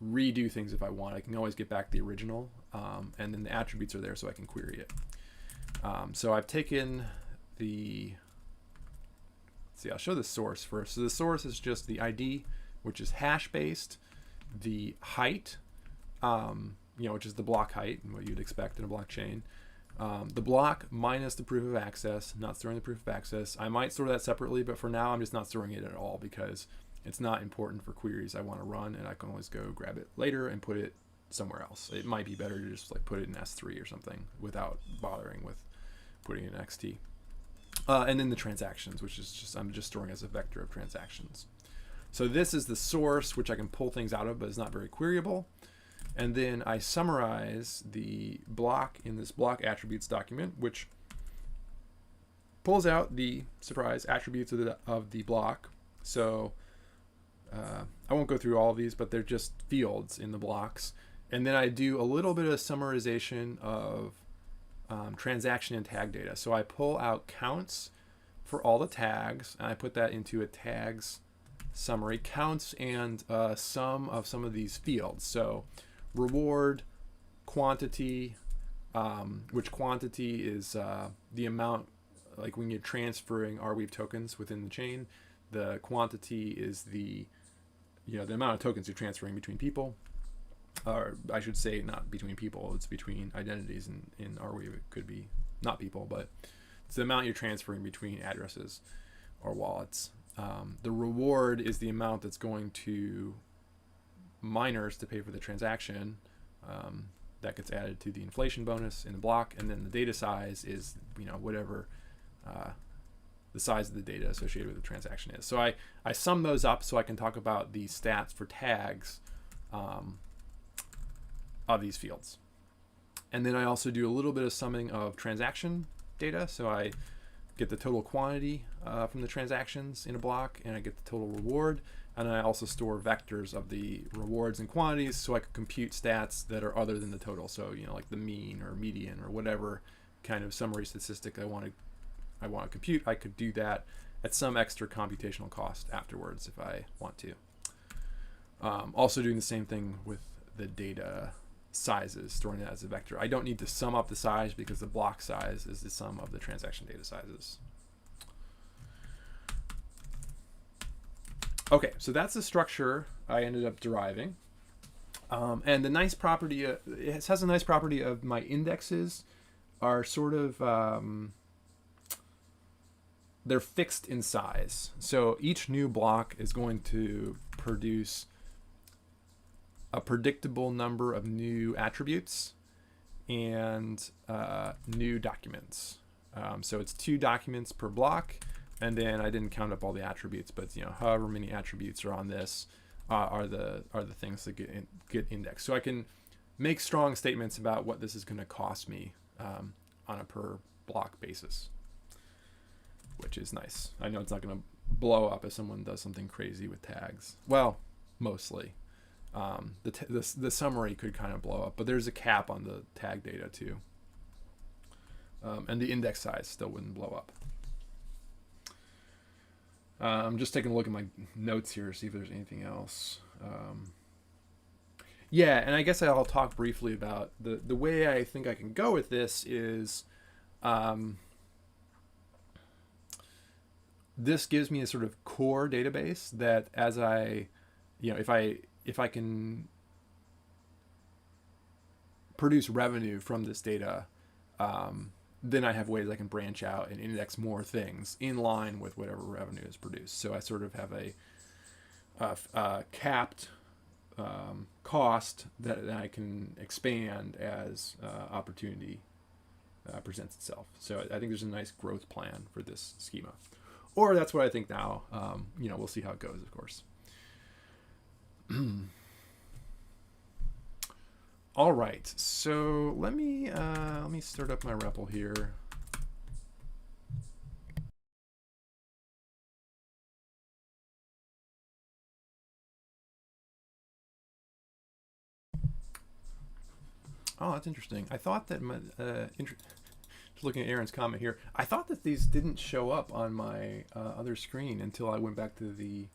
redo things if I want. I can always get back the original, and then the attributes are there so I can query it. So I've taken the, let's see, I'll show the source first. So the source is just the ID, which is hash based, the height, which is the block height and what you'd expect in a blockchain. The block minus the proof of access, not storing the proof of access. I might store that separately, but for now I'm just not storing it at all because it's not important for queries I want to run, and I can always go grab it later and put it somewhere else. It might be better to just like put it in S3 or something without bothering with putting it in XT. And then the transactions, which is just, I'm just storing as a vector of transactions. So this is the source, which I can pull things out of, but it's not very queryable. And then I summarize the block in this block attributes document, which pulls out the, surprise, attributes of the block. So I won't go through all of these, but they're just fields in the blocks. And then I do a little bit of summarization of transaction and tag data. So I pull out counts for all the tags, and I put that into a tags summary, counts and sum of some of these fields. So reward, quantity, which quantity is the amount, like when you're transferring Arweave tokens within the chain, the quantity is the amount of tokens you're transferring between people. Or I should say not between people, it's between identities. In Arweave it could be not people, but it's the amount you're transferring between addresses or wallets. The reward is the amount that's going to miners to pay for the transaction. That gets added to the inflation bonus in the block, and then the data size is whatever the size of the data associated with the transaction is. So I sum those up so I can talk about the stats for tags of these fields. And then I also do a little bit of summing of transaction data. So I get the total quantity from the transactions in a block, and I get the total reward. And I also store vectors of the rewards and quantities so I can compute stats that are other than the total. So, like the mean or median or whatever kind of summary statistic I want to compute, I could do that at some extra computational cost afterwards if I want to. Also doing the same thing with the data sizes, storing that as a vector. I don't need to sum up the size because the block size is the sum of the transaction data sizes. Okay, so that's the structure I ended up deriving. And the nice property, it has a nice property of my indexes are sort of, they're fixed in size. So each new block is going to produce a predictable number of new attributes and new documents. So it's 2 documents per block, and then I didn't count up all the attributes, but you know, however many attributes are on this are the things that get indexed. So I can make strong statements about what this is going to cost me on a per block basis, which is nice. I know it's not going to blow up if someone does something crazy with tags. Well, mostly. The summary could kind of blow up, but there's a cap on the tag data too. And the index size still wouldn't blow up. I'm just taking a look at my notes here to see if there's anything else. Yeah, and I guess I'll talk briefly about the way I think I can go with this is this gives me a sort of core database that as I, you know, if I can produce revenue from this data, then I have ways I can branch out and index more things in line with whatever revenue is produced. So I sort of have a capped cost that I can expand as opportunity presents itself. So I think there's a nice growth plan for this schema. Or that's what I think now. You know, we'll see how it goes, of course. All right, so let me start up my REPL here. Oh, that's interesting. I thought that my just looking at Aaron's comment here, I thought that these didn't show up on my other screen until I went back to the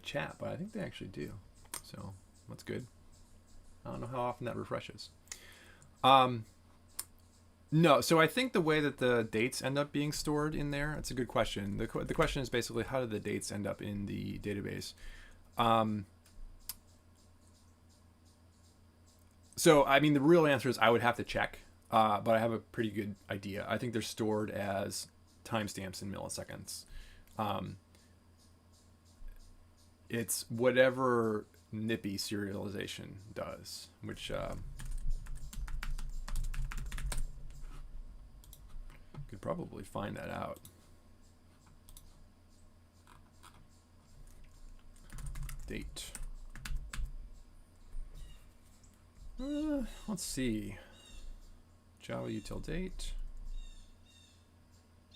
chat, but I think they actually do. So that's good. I don't know how often that refreshes. No, so I think the way that the dates end up being stored in there, it's a good question. The question is basically, how do the dates end up in the database? So, I mean, the real answer is I would have to check, but I have a pretty good idea. I think they're stored as timestamps in milliseconds. It's whatever nippy serialization does, which could probably find that out. Date. Let's see. Java util date.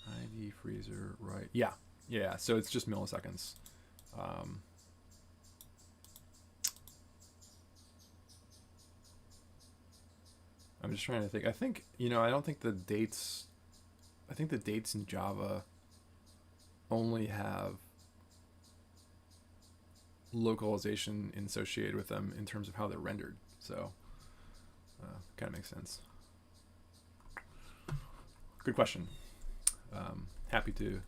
ID freezer, right? Yeah. So it's just milliseconds. I'm just trying to think. I think, you know, I don't think the dates. I think the dates in Java only have localization associated with them in terms of how they're rendered. So kind of makes sense. Good question. Happy to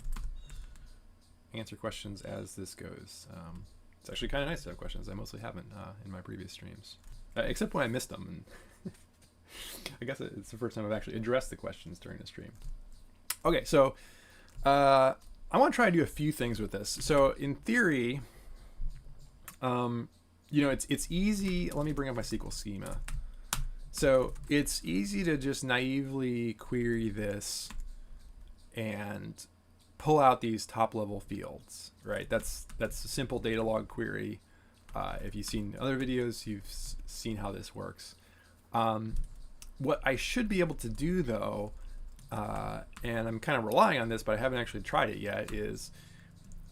answer questions as this goes. It's actually kind of nice to have questions. I mostly haven't in my previous streams, except when I missed them. And I guess it's the first time I've actually addressed the questions during the stream. Okay, so I want to try to do a few things with this. So in theory, you know, it's easy. Let me bring up my SQL schema. So it's easy to just naively query this and pull out these top level fields, right? That's a simple data log query. If you've seen other videos, you've seen how this works. What I should be able to do though, and I'm kind of relying on this, but I haven't actually tried it yet, is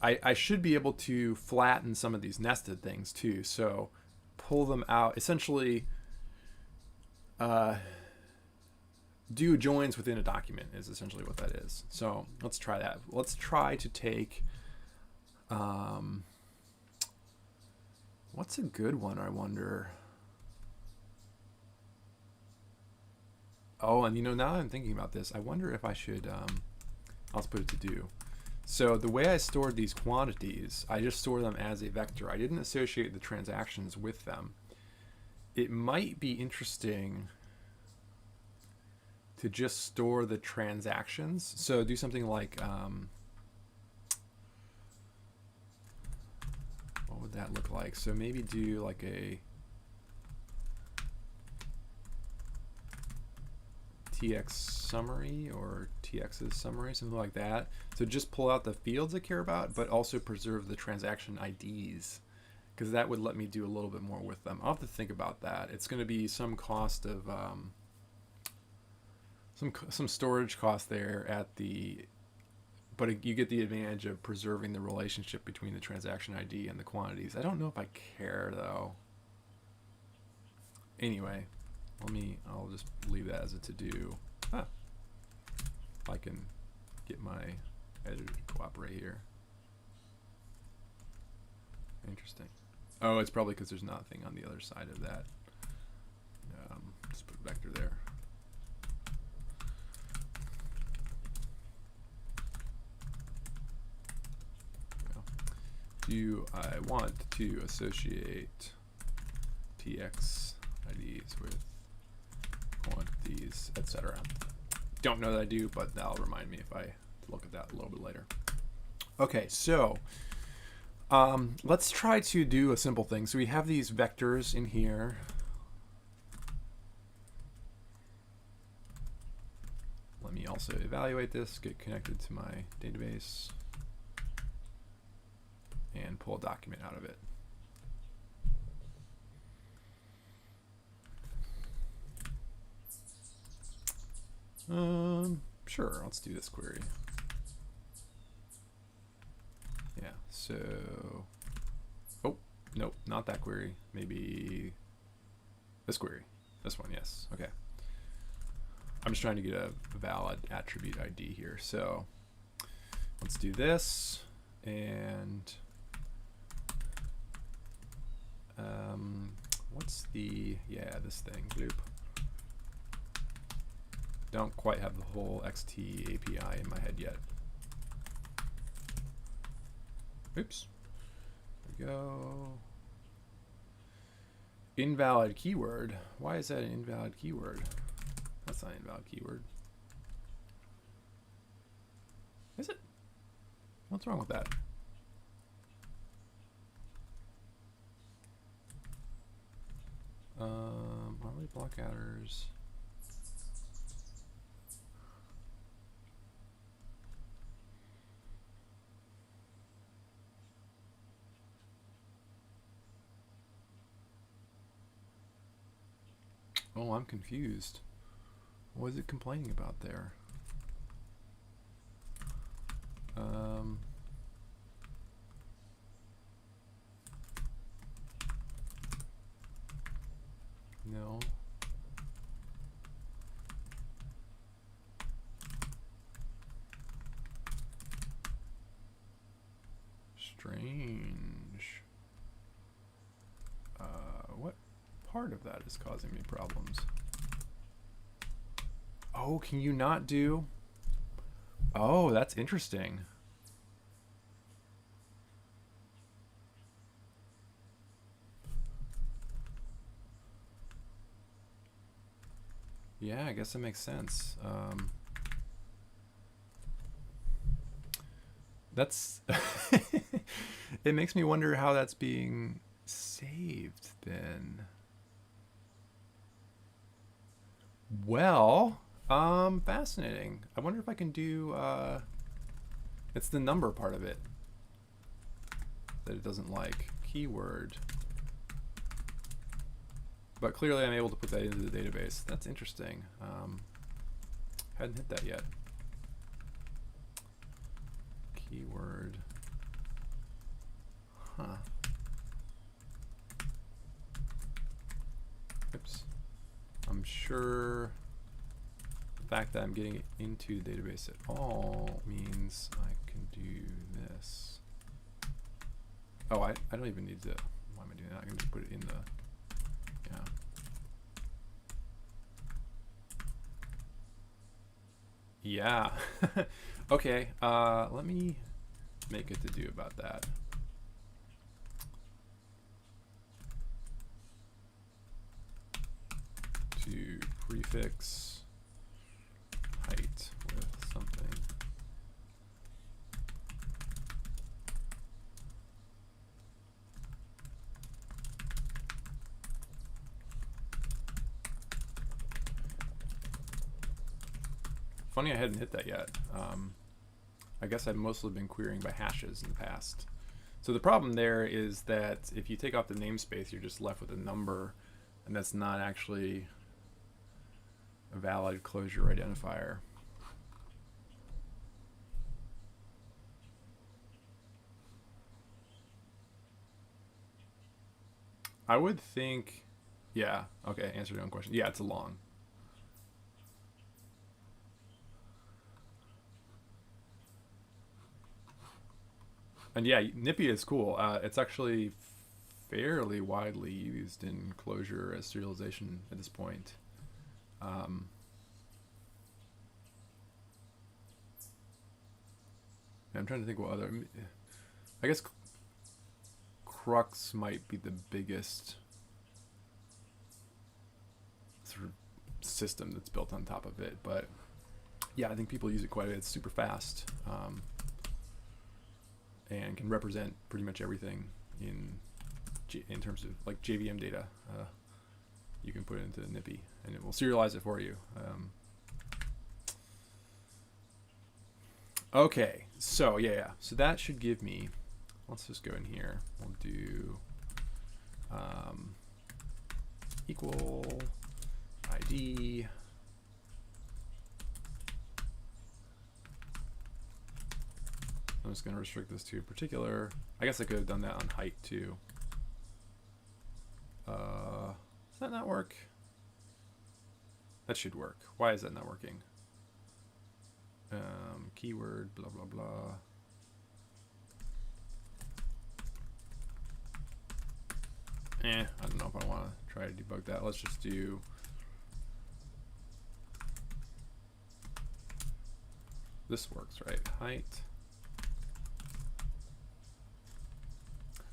I should be able to flatten some of these nested things too. So pull them out, essentially do joins within a document is essentially what that is. So let's try that. Let's try to take, what's a good one, I wonder? Oh, and you know, now that I'm thinking about this, I wonder if I should, let's put it to do. So the way I stored these quantities, I just store them as a vector. I didn't associate the transactions with them. It might be interesting to just store the transactions. So do something like, what would that look like? So maybe do like a TX summary or TX's summary, something like that. So just pull out the fields I care about, but also preserve the transaction IDs, because that would let me do a little bit more with them. I'll have to think about that. It's going to be some cost of some storage cost there at the, but you get the advantage of preserving the relationship between the transaction ID and the quantities. I don't know if I care though. Anyway, I'll just leave that as a to-do. If I can get my editor to cooperate here. Interesting. Oh, it's probably because there's nothing on the other side of that. Just put a vector there. Do I want to associate TX IDs with quantities, etc.? Don't know that I do, but that'll remind me if I look at that a little bit later. Okay, so let's try to do a simple thing. So we have these vectors in here. Let me also evaluate this, get connected to my database, and pull a document out of it. Sure, let's do this query. Yeah, so, oh, nope, not that query. Maybe this query. This one, yes, okay. I'm just trying to get a valid attribute ID here. So let's do this, and what's the, yeah, this thing, loop. Don't quite have the whole XT API in my head yet. Oops. There we go. Invalid keyword. Why is that an invalid keyword? That's not an invalid keyword. Is it? What's wrong with that? Arweave block adders. Oh, I'm confused. What is it complaining about there? No. Strange. What part of that is causing me problems? Oh, can you not do? Oh, that's interesting. Yeah, I guess that makes sense. That's it makes me wonder how that's being saved then. Well, fascinating. I wonder if I can do it's the number part of it that it doesn't like. Keyword. But clearly I'm able to put that into the database. That's interesting. Hadn't hit that yet. Keyword. Huh. Oops. I'm sure the fact that I'm getting it into the database at all means I can do this. Oh, I don't even need to. Why am I doing that? I can just put it in the, yeah. Yeah. Okay, let me make a to-do about that. To prefix height with something. Funny I hadn't hit that yet. I guess I've mostly been querying by hashes in the past. So the problem there is that if you take off the namespace, you're just left with a number, and that's not actually a valid closure identifier. I would think, yeah, okay, answer your own question. Yeah, it's a long. And yeah, Nippy is cool. It's actually fairly widely used in Clojure as serialization at this point. I'm trying to think what other... I guess Crux might be the biggest sort of system that's built on top of it. But yeah, I think people use it quite a bit. It's super fast. And can represent pretty much everything in terms of like JVM data. You can put it into Nippy and it will serialize it for you. Okay, so yeah, so that should give me, let's just go in here. We'll do equal ID. I'm just going to restrict this to a particular. I guess I could have done that on height too. Does that not work? That should work. Why is that not working? Keyword, blah, blah, blah. I don't know if I want to try to debug that. Let's just do this works, right? Height.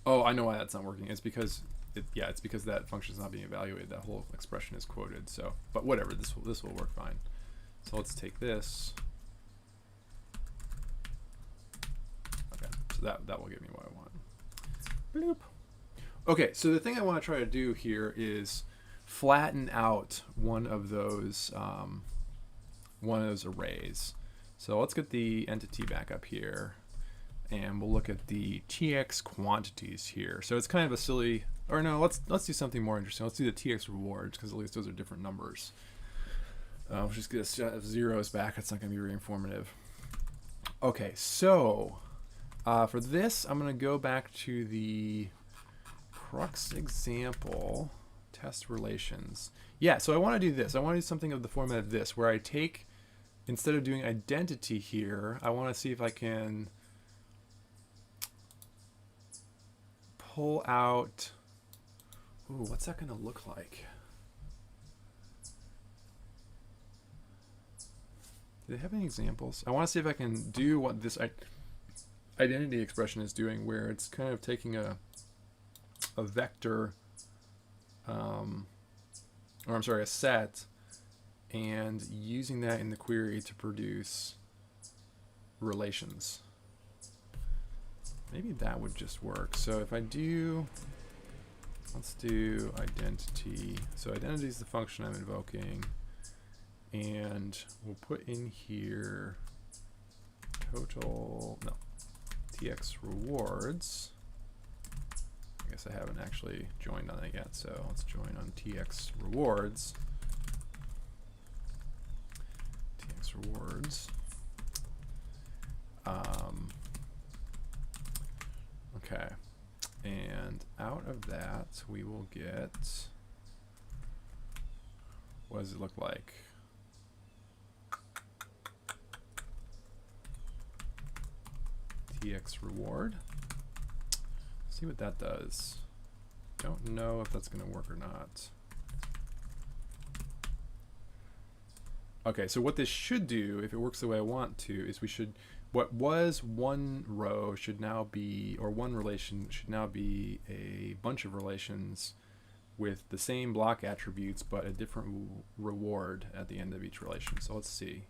Oh, I know why that's not working. It's because it's because that function is not being evaluated. That whole expression is quoted. So, but whatever, this will work fine. So let's take this. Okay, so that will give me what I want. Bloop. Okay, so the thing I want to try to do here is flatten out one of those arrays. So let's get the entity back up here, and we'll look at the TX quantities here. So it's kind of a silly, or no, let's do something more interesting. Let's do the TX rewards, because at least those are different numbers. We'll just get a set of zeros back. It's not going to be very informative. Okay, so for this, I'm going to go back to the Crux example, test relations. Yeah, so I want to do this. I want to do something of the format of this, where I take, instead of doing identity here, I want to see if I can pull out, ooh, what's that going to look like? Do they have any examples? I want to see if I can do what this identity expression is doing, where it's kind of taking a vector, or I'm sorry, a set, and using that in the query to produce relations. Maybe that would just work. So if I do, let's do identity. So identity is the function I'm invoking, and we'll put in here total, no, TX rewards. I guess I haven't actually joined on it yet, so let's join on TX rewards. TX rewards. Okay, and out of that we will get, what does it look like? TX reward. See what that does. Don't know if that's going to work or not. Okay, so what this should do, if it works the way I want to, is we should, what was one row should now be, or one relation should now be a bunch of relations with the same block attributes, but a different reward at the end of each relation. So let's see.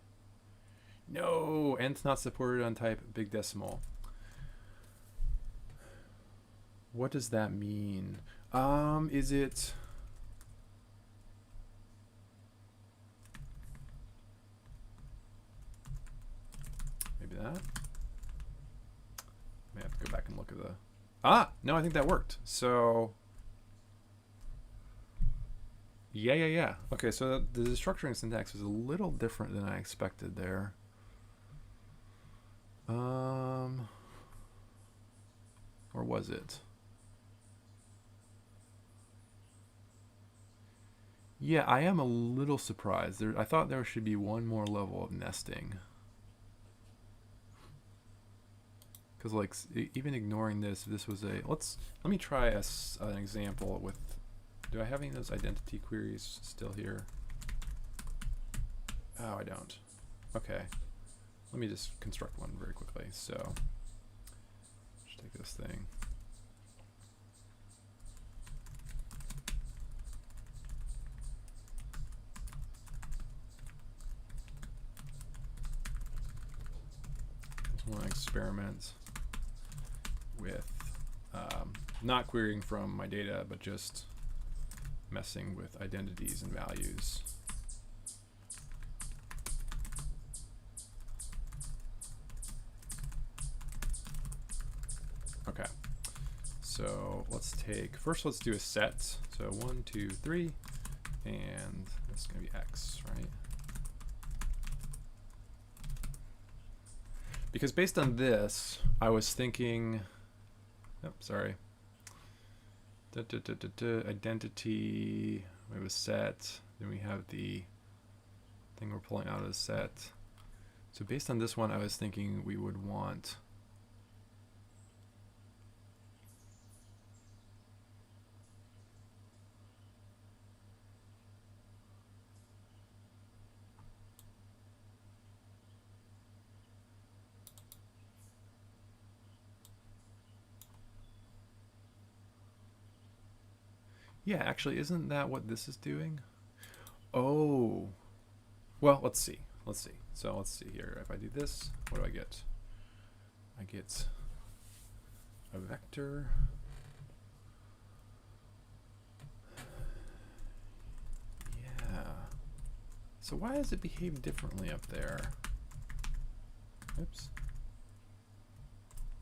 No, nth not supported on type big decimal. What does that mean? Is it... do that. May have to go back and look at the... no, I think that worked. So, yeah. Okay, so the destructuring syntax is a little different than I expected there. Or was it? Yeah, I am a little surprised. I thought there should be one more level of nesting. Because like even ignoring this, this was a let me try an example with. Do I have any of those identity queries still here? Oh, I don't. Okay, let me just construct one very quickly. So, just take this thing. I want to experiment with not querying from my data, but just messing with identities and values. Okay, so let's do a set. So 1, 2, 3, and that's going to be X, right? Because based on this, I was thinking, sorry. Identity, we have a set, then we have the thing we're pulling out of the set. So based on this one, I was thinking we would want yeah, actually, isn't that what this is doing? Oh, well, let's see. So let's see here. If I do this, what do I get? I get a vector. Yeah. So why does it behave differently up there? Oops.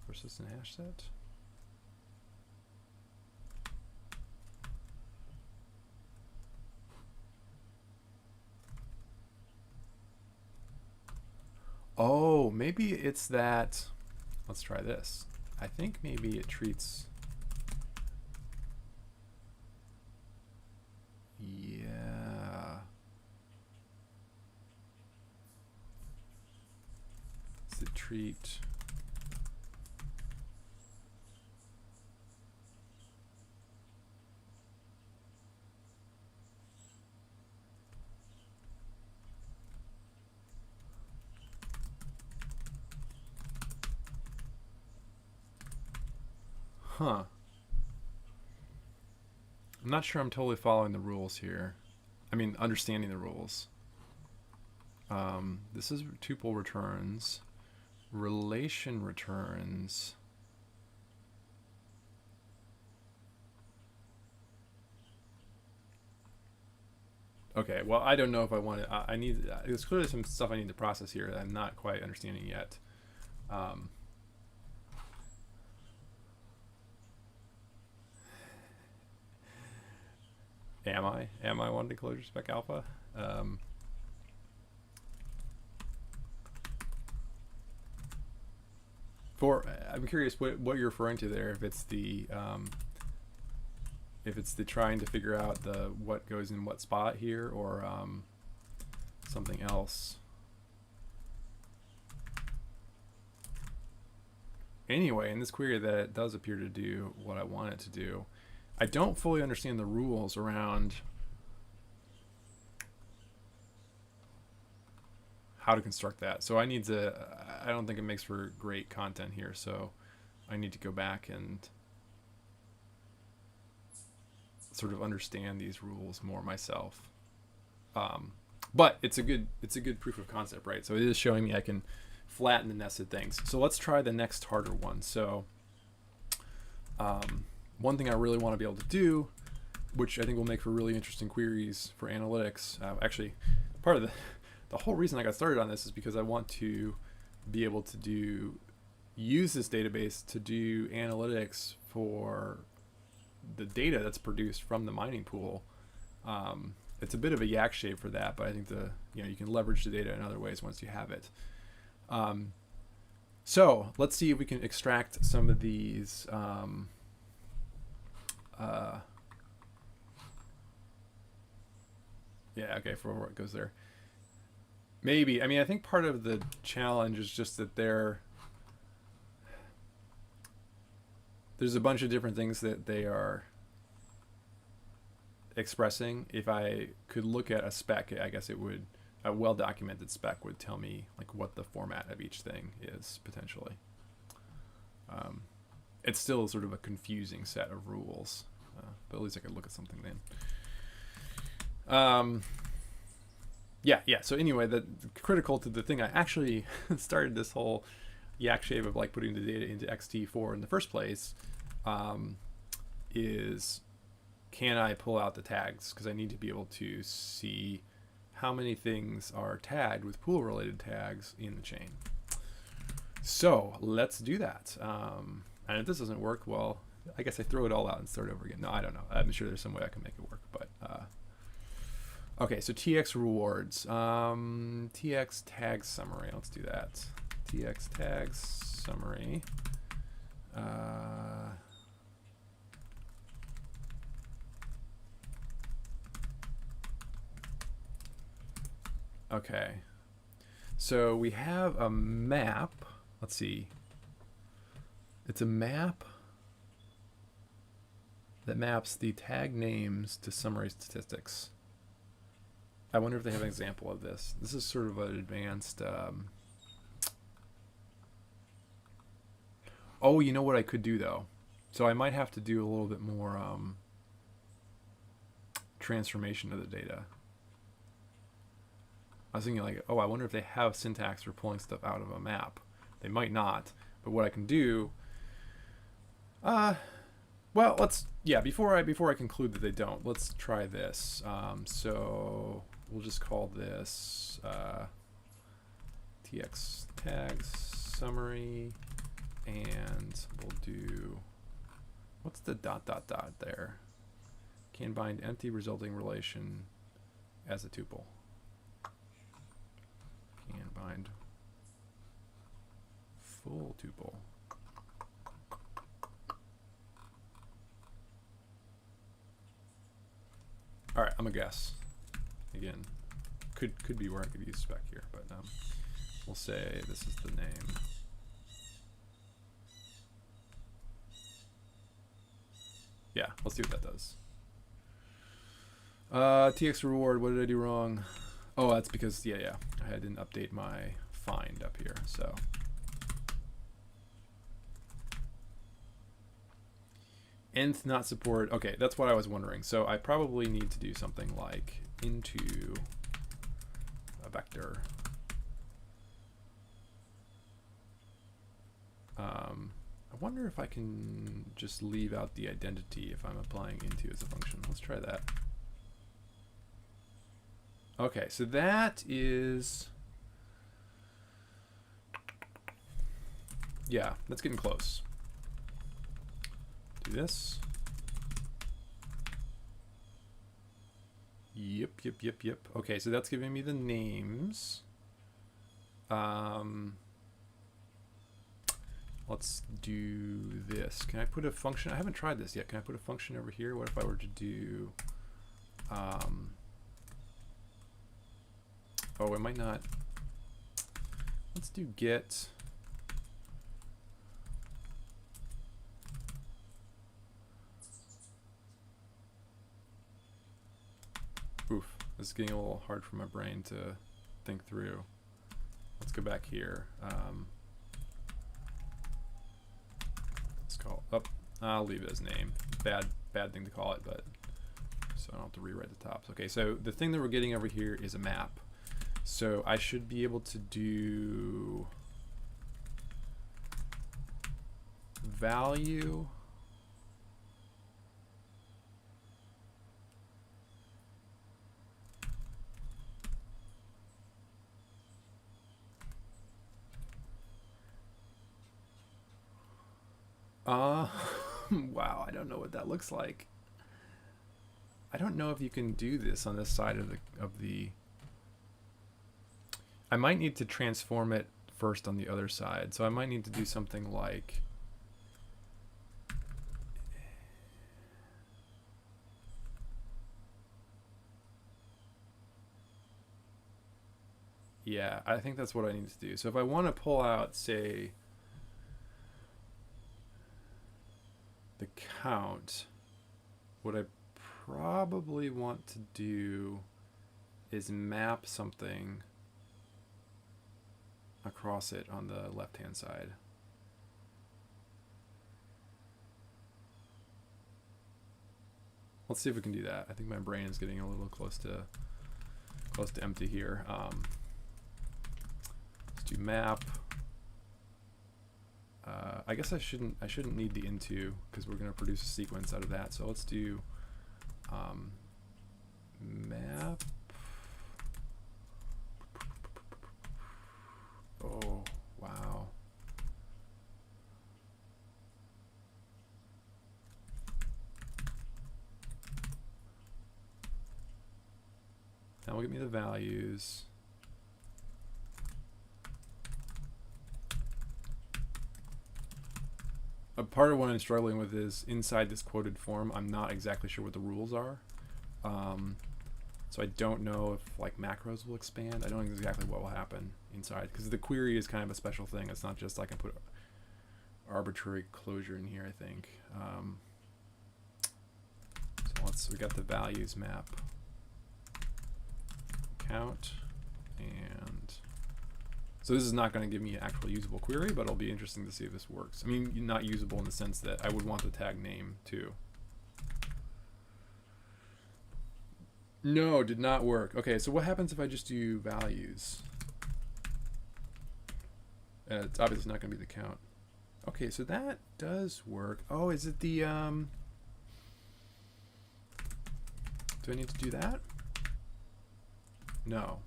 Persistent hash set. Oh, maybe it's that. Let's try this. I think maybe it treats. Yeah. Does it treat? Huh. I'm not sure I'm totally following the rules here. I mean, understanding the rules. This is tuple returns. Relation returns. Okay, well, I don't know if I want to. I need. There's clearly some stuff I need to process here that I'm not quite understanding yet. Am I wanting to closure spec alpha? I'm curious what you're referring to there. If it's the trying to figure out what goes in what spot here, or something else. Anyway, in this query, that it does appear to do what I want it to do. I don't fully understand the rules around how to construct that. So I need to, I don't think it makes for great content here. So I need to go back and sort of understand these rules more myself. But it's a good proof of concept, right? So it is showing me I can flatten the nested things. So let's try the next harder one. So one thing I really want to be able to do, which I think will make for really interesting queries for analytics. Actually, part of the whole reason I got started on this is because I want to be able to use this database to do analytics for the data that's produced from the mining pool. It's a bit of a yak shape for that, but I think you can leverage the data in other ways once you have it. So let's see if we can extract some of these yeah, okay, for where it goes there. Maybe, I mean, I think part of the challenge is just that there's a bunch of different things that they are expressing. If I could look at a spec, I guess a well-documented spec would tell me like what the format of each thing is potentially. It's still sort of a confusing set of rules, but at least I could look at something then. Yeah. So anyway, the critical to the thing I actually started this whole yak shape of like putting the data into XT4 in the first place is, can I pull out the tags? Because I need to be able to see how many things are tagged with pool related tags in the chain. So let's do that. And if this doesn't work, well, I guess I throw it all out and start over again. No, I don't know. I'm sure there's some way I can make it work, but okay, so TX rewards. TX tag summary. Let's do that. TX tags summary. Okay. So we have a map. Let's see. It's a map that maps the tag names to summary statistics. I wonder if they have an example of this. This is sort of an advanced... Oh, you know what I could do, though? So I might have to do a little bit more transformation of the data. I was thinking like, oh, I wonder if they have syntax for pulling stuff out of a map. They might not, but what I can do... well, let's... Yeah, before I conclude that they don't, let's try this. So... We'll just call this TX tags summary, and we'll do, what's the ... there? Can bind empty resulting relation as a tuple. Can bind full tuple. All right, I'm gonna guess. Again, could be where I could use spec here, but we'll say this is the name. Yeah, let's see what that does. TX reward, what did I do wrong? Oh, that's because, yeah, I didn't update my find up here, so. Nth not support, okay, that's what I was wondering. So I probably need to do something like into a vector. I wonder if I can just leave out the identity if I'm applying into as a function. Let's try that. Okay, so that is, yeah, that's getting close. Do this. Yep. Okay, so that's giving me the names. Let's do this. Can I put a function? I haven't tried this yet. Can I put a function over here? What if I were to do... oh, it might not. Let's do get. Oof, this is getting a little hard for my brain to think through. Let's go back here. Let's call it up. I'll leave it as name. Bad thing to call it, but so I don't have to rewrite the tops. Okay, so the thing that we're getting over here is a map. So I should be able to do value. Uh, wow, I don't know what that looks like. I don't know if you can do this on this side of the. I might need to transform it first on the other side. So I might need to do something like. Yeah, I think that's what I need to do. So if I want to pull out, say, the count, what I probably want to do is map something across it on the left-hand side. Let's see if we can do that. I think my brain is getting a little close to empty here. Let's do map. I guess I shouldn't need the into because we're going to produce a sequence out of that. So let's do map. Oh, wow. Now will give me the values. A part of what I'm struggling with is inside this quoted form, I'm not exactly sure what the rules are. So I don't know if like macros will expand. I don't know exactly what will happen inside because the query is kind of a special thing. It's not just I can put arbitrary closure in here, I think. So we got the values map count, and so this is not going to give me an actual usable query, but it'll be interesting to see if this works. I mean, not usable in the sense that I would want the tag name too. No, did not work. Okay, so what happens if I just do values? It's obviously not going to be the count. Okay, so that does work. Oh, is it the do I need to do that? No.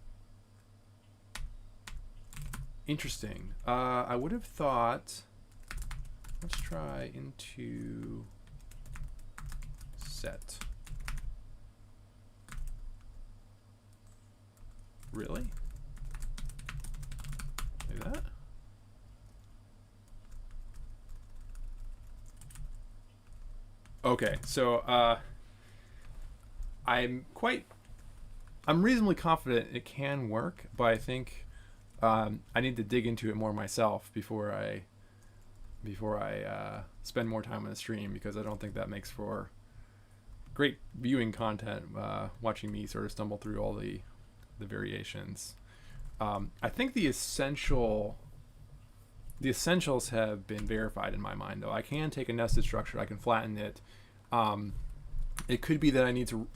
Interesting. I would have thought, let's try into set. Really? Do that? Okay, so I'm reasonably confident it can work, but I think I need to dig into it more myself before I spend more time on the stream, because I don't think that makes for great viewing content, watching me sort of stumble through all the variations. I think the essentials have been verified in my mind, though. I can take a nested structure, I can flatten it. It could be that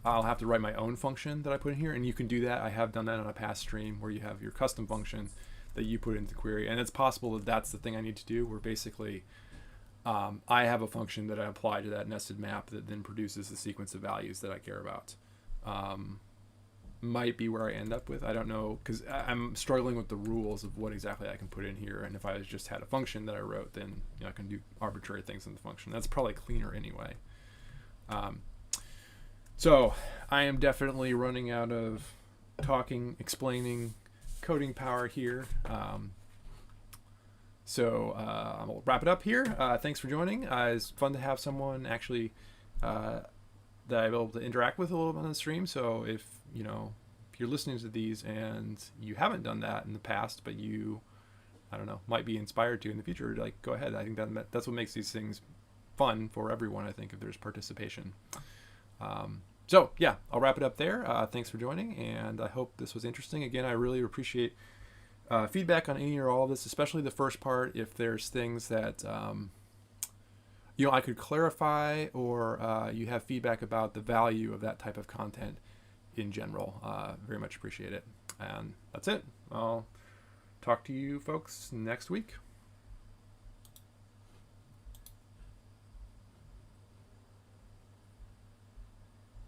I'll have to write my own function that I put in here, and you can do that. I have done that on a past stream where you have your custom function that you put into the query, and it's possible that that's the thing I need to do, where basically I have a function that I apply to that nested map that then produces the sequence of values that I care about. Might be where I end up with. I don't know, because I'm struggling with the rules of what exactly I can put in here, and if I just had a function that I wrote, then I can do arbitrary things in the function. That's probably cleaner anyway. So I am definitely running out of talking, explaining, coding power here. So I'll wrap it up here. Thanks for joining. It's fun to have someone actually that I'm able to interact with a little bit on the stream. So if you're listening to these and you haven't done that in the past, but you, I don't know, might be inspired to in the future, like, go ahead. I think that's what makes these things fun for everyone, I think, if there's participation. So yeah, I'll wrap it up there. Thanks for joining, and I hope this was interesting. Again, I really appreciate feedback on any or all of this, especially the first part. If there's things that I could clarify, or you have feedback about the value of that type of content in general, very much appreciate it. And that's it. I'll talk to you folks next week.